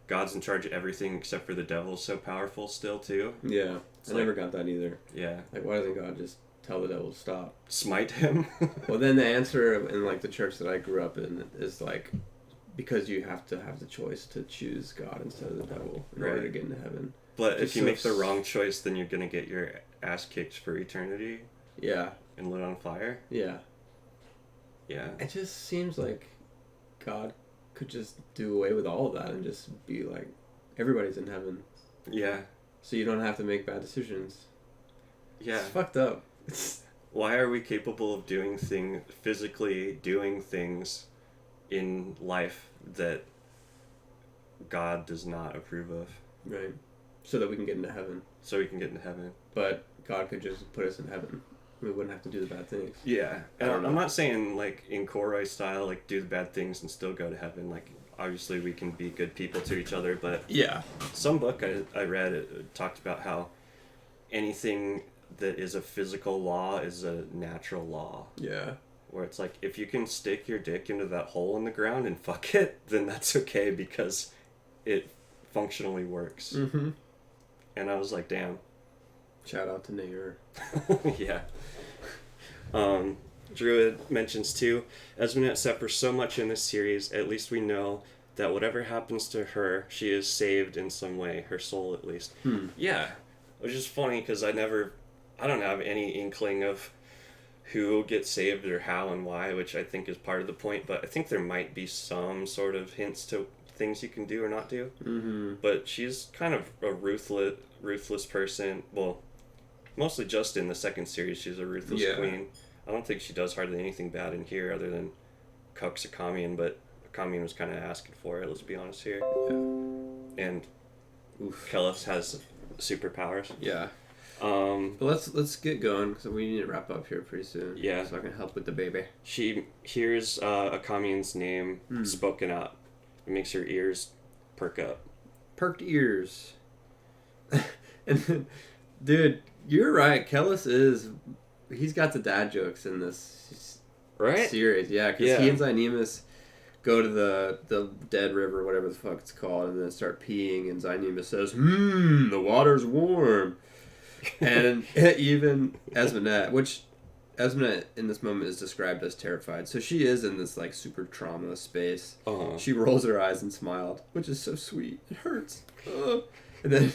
God's in charge of everything except for the devil's so powerful still, too. Yeah, I never got that either. Yeah. Like, why doesn't God just tell the devil to stop? Smite him? Well, then the answer in, like, the church that I grew up in is, like, because you have to have the choice to choose God instead of the devil in order to get into heaven. But if you make the wrong choice, then you're gonna get your ass kicked for eternity. Yeah. And lit on fire. Yeah. Yeah. It just seems like God could just do away with all of that and just be like, everybody's in heaven. Yeah. So you don't have to make bad decisions. Yeah. It's fucked up. Why are we capable of physically doing things in life that God does not approve of? Right. So that we can get into heaven. So we can get into heaven. But God could just put us in heaven. We wouldn't have to do the bad things. Yeah. And I'm not saying, like, in Koroi style, like, do the bad things and still go to heaven. Like, obviously we can be good people to each other, but... Yeah. Some book I read, it talked about how anything that is a physical law is a natural law. Yeah. Where it's like, if you can stick your dick into that hole in the ground and fuck it, then that's okay because it functionally works. Mm-hmm. And I was like, damn. Shout out to Nair. Yeah. Druid mentions too, Esmenet suffers so much in this series, at least we know that whatever happens to her, she is saved in some way, her soul at least. Yeah. Which is funny because I don't have any inkling of who gets saved or how and why, which I think is part of the point, but I think there might be some sort of hints to things you can do or not do. Mm-hmm. But she's kind of a ruthless person. Well, mostly just in the second series, she's a ruthless queen. I don't think she does hardly anything bad in here other than cucks Akamian, but Akamian was kind of asking for it, let's be honest here. Yeah. And Kelis has superpowers. Yeah. But let's get going because we need to wrap up here pretty soon. Yeah. So I can help with the baby. She hears Akamian's name spoken out. It makes her ears perk up. Perked ears. And then, dude, you're right. Kelis he's got the dad jokes in this series. Yeah, because he and Zynemus go to the dead river, whatever the fuck it's called, and then start peeing, and Zynemus says, the water's warm. And even Esmenet, which Esmenet in this moment is described as terrified. So she is in this like super trauma space. She rolls her eyes and smiled, which is so sweet. It hurts. And then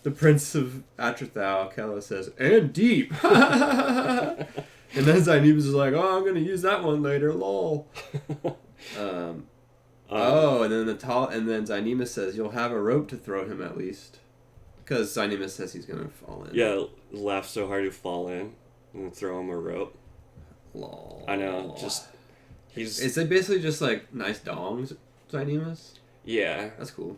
the Prince of Atrathal, Kelis, says, and deep. And then Zynemus is like, I'm going to use that one later, lol. And then Zynemus says, you'll have a rope to throw him at least. Because Zynemus says he's going to fall in. Yeah, laugh so hard he'll fall in and throw him a rope. Lol. I know, Is it basically just like nice dongs, Zynemus? Yeah. That's cool.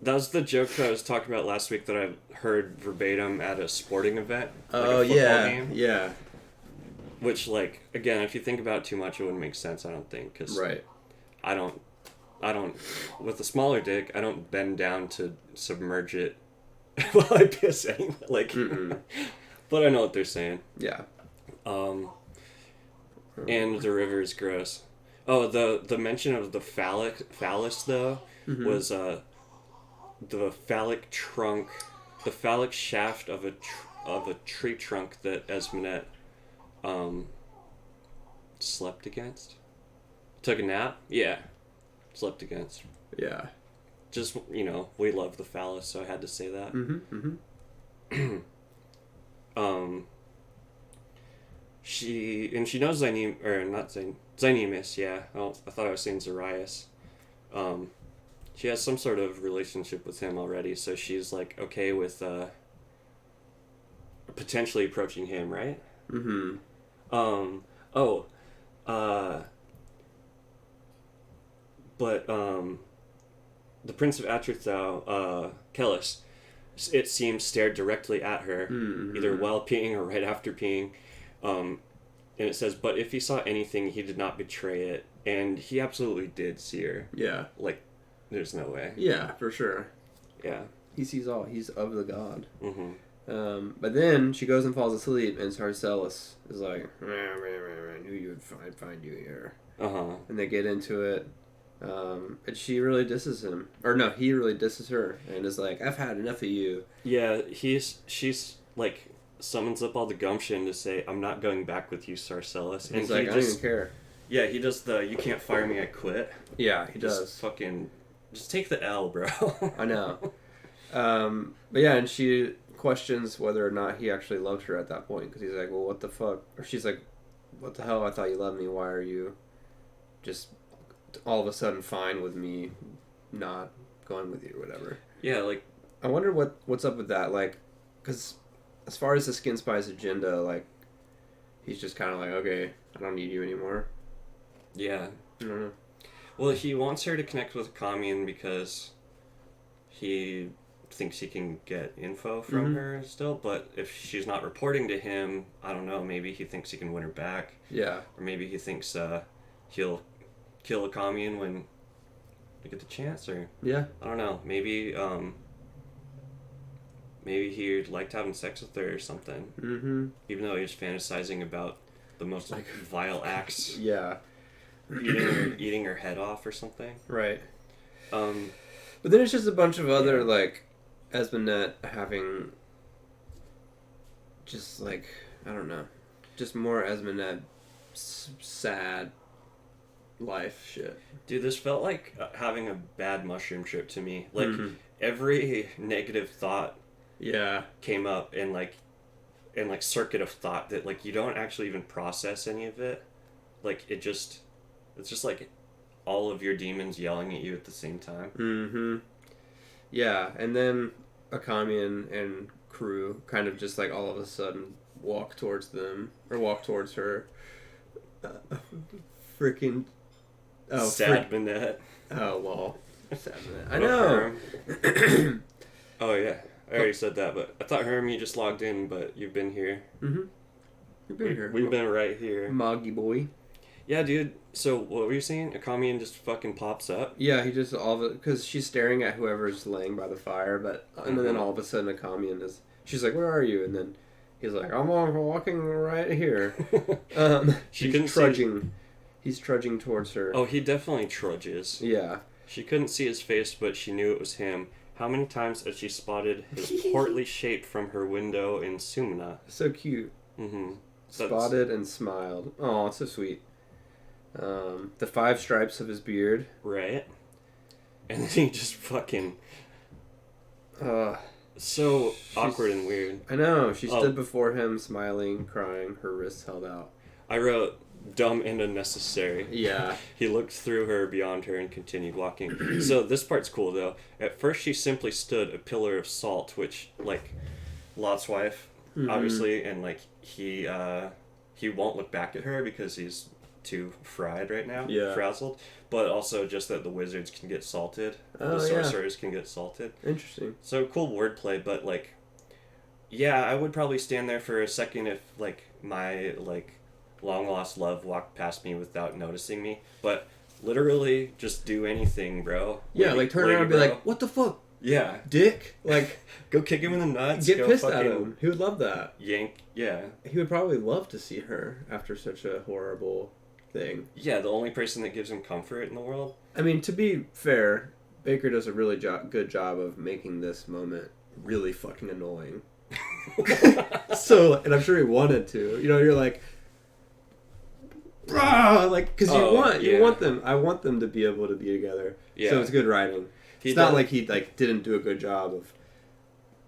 That was the joke that I was talking about last week that I heard verbatim at a sporting event. Oh, like a football game. Yeah. Which, like, again, if you think about it too much, it wouldn't make sense, I don't think. Cause I don't, with a smaller dick, I don't bend down to submerge it while I piss anyway. Like, but I know what they're saying. Yeah. And the river is gross. Oh, the mention of the phallus, though, was, the phallic trunk, the phallic shaft of a tree trunk that Esmenet slept against. Took a nap? Yeah. Slept against. Yeah. Just, we love the phallus, so I had to say that. She knows Zynemus, yeah. Oh, I thought I was saying Zarias. She has some sort of relationship with him already, so she's like okay with potentially approaching him, right? But the Prince of Atrathal, Kelis, it seems stared directly at her, either while peeing or right after peeing. And it says, but if he saw anything, he did not betray it. And he absolutely did see her. Yeah. Like, there's no way. Yeah, for sure. Yeah. He sees all. He's of the god. But then she goes and falls asleep, and Sarcelis is like, I knew I'd find you here. And they get into it. And she really disses him. Or no, he really disses her, and is like, I've had enough of you. Yeah, she's like, summons up all the gumption to say, I'm not going back with you, Sarcelis. And he's like, I don't even care. Yeah, he does the "you can't fire me, I quit." Yeah, he Just does. fucking, just take the L, bro. I know. But yeah, and she questions whether or not he actually loved her at that point because he's like, well, what the fuck? Or she's like, what the hell? I thought you loved me. Why are you just all of a sudden fine with me not going with you or whatever? Yeah, like, I wonder what's up with that. Like, because as far as the Skin Spy's agenda, like, he's just kind of like, okay, I don't need you anymore. yeah. I don't know. Well, he wants her to connect with Kamian because he thinks he can get info from her still, but if she's not reporting to him, I don't know, maybe he thinks he can win her back. Yeah. Or maybe he thinks he'll kill a Kamian when they get the chance, or Yeah. I don't know, maybe maybe he'd liked having sex with her or something. Mm-hmm. Even though he was fantasizing about the most Like, vile acts, Yeah. eating her head off or something. Right. But But then it's just a bunch of other, like, Esmondette having just, like, I don't know, just more Esmondette sad life shit. dude, this felt like having a bad mushroom trip to me. Like, every negative thought Yeah. came up in like circuit of thought that like you don't actually even process any of it. Like it's just like all of your demons yelling at you at the same time. Mm-hmm. Yeah, and then Akamian and crew kind of just like all of a sudden walk towards them or walk towards her. Freaking Sad Manette. Oh well, sad Manette. I know. Oh yeah, I already said that, but I thought Herm, you just logged in, but you've been here. Mm-hmm. You've been here. We've been right here. Moggy boy. Yeah, dude. So what were you saying? Akamian just fucking pops up. Yeah, he just all of it because she's staring at whoever's laying by the fire, but and then all of a sudden Akamian is. She's like, "Where are you?" And then he's like, "I'm walking right here." She's trudging. He's trudging towards her. Oh, he definitely trudges. Yeah. She couldn't see his face, but she knew it was him. How many times had she spotted his portly shape from her window in Sumina? So cute. Mm-hmm. Spotted and smiled. Oh, it's so sweet. The 5 stripes of his beard. Right. And then he just fucking... so She's awkward and weird. I know. She stood before him, smiling, crying, her wrists held out. I wrote, dumb and unnecessary. Yeah. He looked through her, beyond her, and continued walking. So this part's cool, though. At first, she simply stood a pillar of salt, which, like, Lot's wife, obviously, and, like, he won't look back at her because he's too fried right now, frazzled, but also just that the wizards can get salted, the sorcerers can get salted. Interesting. So cool wordplay, but, like, yeah, I would probably stand there for a second if, like, my, like, long lost love walked past me without noticing me, but literally just do anything, bro. Yeah, like turn around and be like, "What the fuck? Yeah, dick!" Like, go kick him in the nuts. Get go pissed at him. He would love that. Yank. Yeah. He would probably love to see her after such a horrible thing. Yeah, the only person that gives him comfort in the world. I mean, to be fair, Bakker does a really good job of making this moment really fucking annoying. So, and I'm sure he wanted to. You know, you're like, "Bruh," like, because you want them. I want them to be able to be together. Yeah. So it's good writing. It's not like he like didn't do a good job of.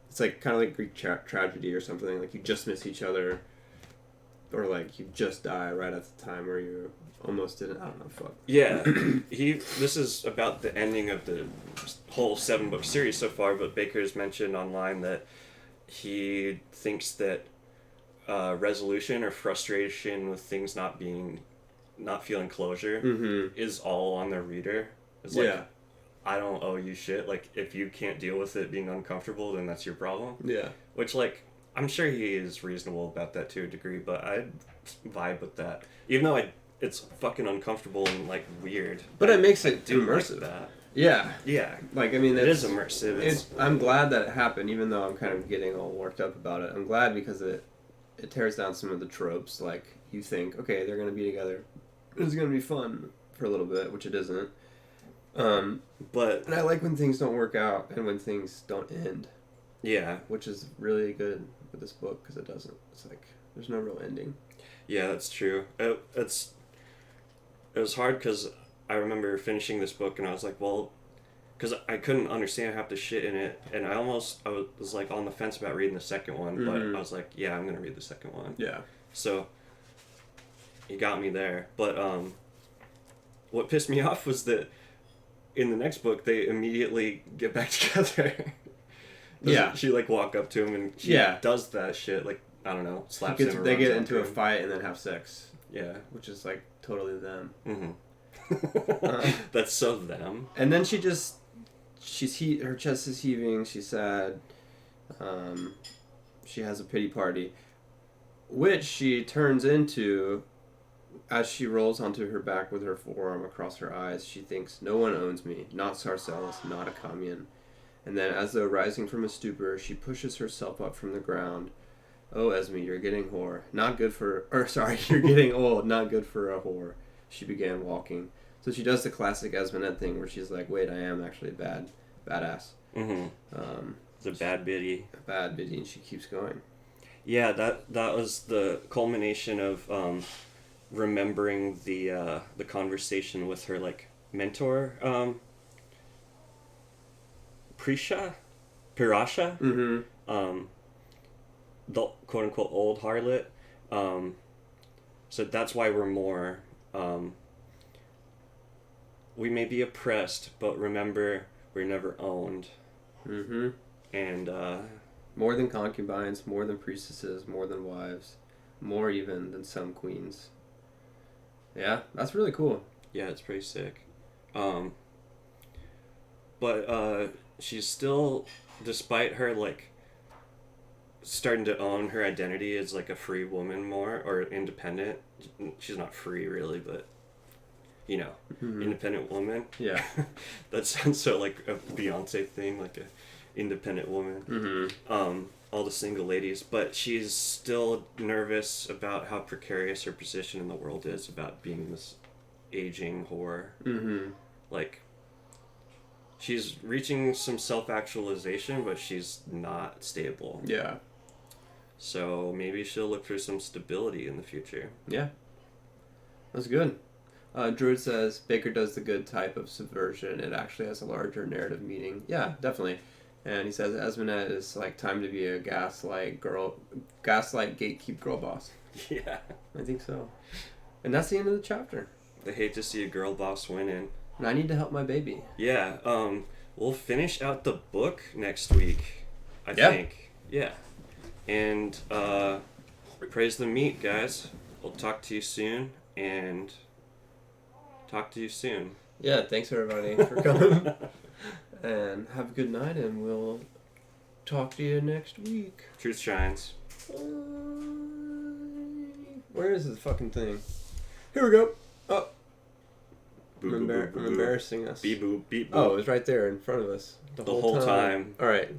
It's like kind of like Greek tragedy or something. Like you just miss each other, or like you just die right at the time where you almost didn't. I don't know. Fuck. Yeah, This is about the ending of the whole 7-book series so far. But Bakker's mentioned online that he thinks that resolution or frustration with things not feeling closure is all on the reader. It's like, I don't owe you shit. Like, if you can't deal with it being uncomfortable, then that's your problem. Yeah. Which, like, I'm sure he is reasonable about that to a degree, but I vibe with that. Even though it's fucking uncomfortable and, like, weird. But it makes it immersive. Like that. Yeah. Yeah. Like, I mean, it is immersive. I'm glad that it happened, even though I'm kind of getting all worked up about it. I'm glad because it tears down some of the tropes. Like, you think, okay, they're going to be together. It's going to be fun for a little bit, which it isn't. And I like when things don't work out and when things don't end. Yeah. Which is really good with this book because it doesn't. It's like, there's no real ending. Yeah, that's true. It's it was hard because I remember finishing this book and I was like, well, because I couldn't understand half the shit in it, and I was like on the fence about reading the second one, but I was like, yeah, I'm gonna read the second one. Yeah. So you got me there, but what pissed me off was that in the next book they immediately get back together. Yeah. She like walk up to him and she does that shit, like, I don't know, slaps him. They get into a fight and then have sex. Yeah. Which is like totally them. Mm-hmm. That's so them. And then she just, her chest is heaving, she's sad. She has a pity party, which she turns into, as she rolls onto her back with her forearm across her eyes. She thinks, no one owns me, not Sarcellus, not a commune. And then, as though rising from a stupor, she pushes herself up from the ground. Oh, Esme, you're getting whore. You're getting old, not good for a whore. She began walking. So she does the classic Esmond thing where she's like, wait, I am actually a badass. Mm-hmm. It's a bad biddy. And she keeps going. Yeah, that was the culmination of remembering the conversation with her, like, mentor, Pirasha? Mm-hmm. The quote-unquote old harlot. So that's why we're more... we may be oppressed, but remember, we're never owned. Mm-hmm. And, more than concubines, more than priestesses, more than wives, more even than some queens. Yeah, that's really cool. Yeah, it's pretty sick. But she's still, despite her, like, starting to own her identity as, like, a free woman more, or independent. She's not free, really, but, you know, independent woman. Yeah. That sounds so like a Beyonce thing, like a independent woman. Mm-hmm. All the single ladies, but she's still nervous about how precarious her position in the world is, about being this aging whore. Mm-hmm. Like, she's reaching some self-actualization, but she's not stable. Yeah. So maybe she'll look for some stability in the future. Yeah. That's good. Druid says, Bakker does the good type of subversion. It actually has a larger narrative meaning. Yeah, definitely. And he says, Esmenet is like time to be a gaslight gatekeep girl boss. Yeah. I think so. And that's the end of the chapter. I hate to see a girl boss winning. And I need to help my baby. Yeah, we'll finish out the book next week, I think. Yeah. And praise the meat, guys. We'll talk to you soon, and talk to you soon. Yeah, thanks everybody for coming. And have a good night, and we'll talk to you next week. Truth shines. Where is this fucking thing? Here we go. Oh. Boo, I'm boo, boo, boo, embarrassing us. Beep boop, beep boop. Oh, it was right there in front of us. The whole time. All right.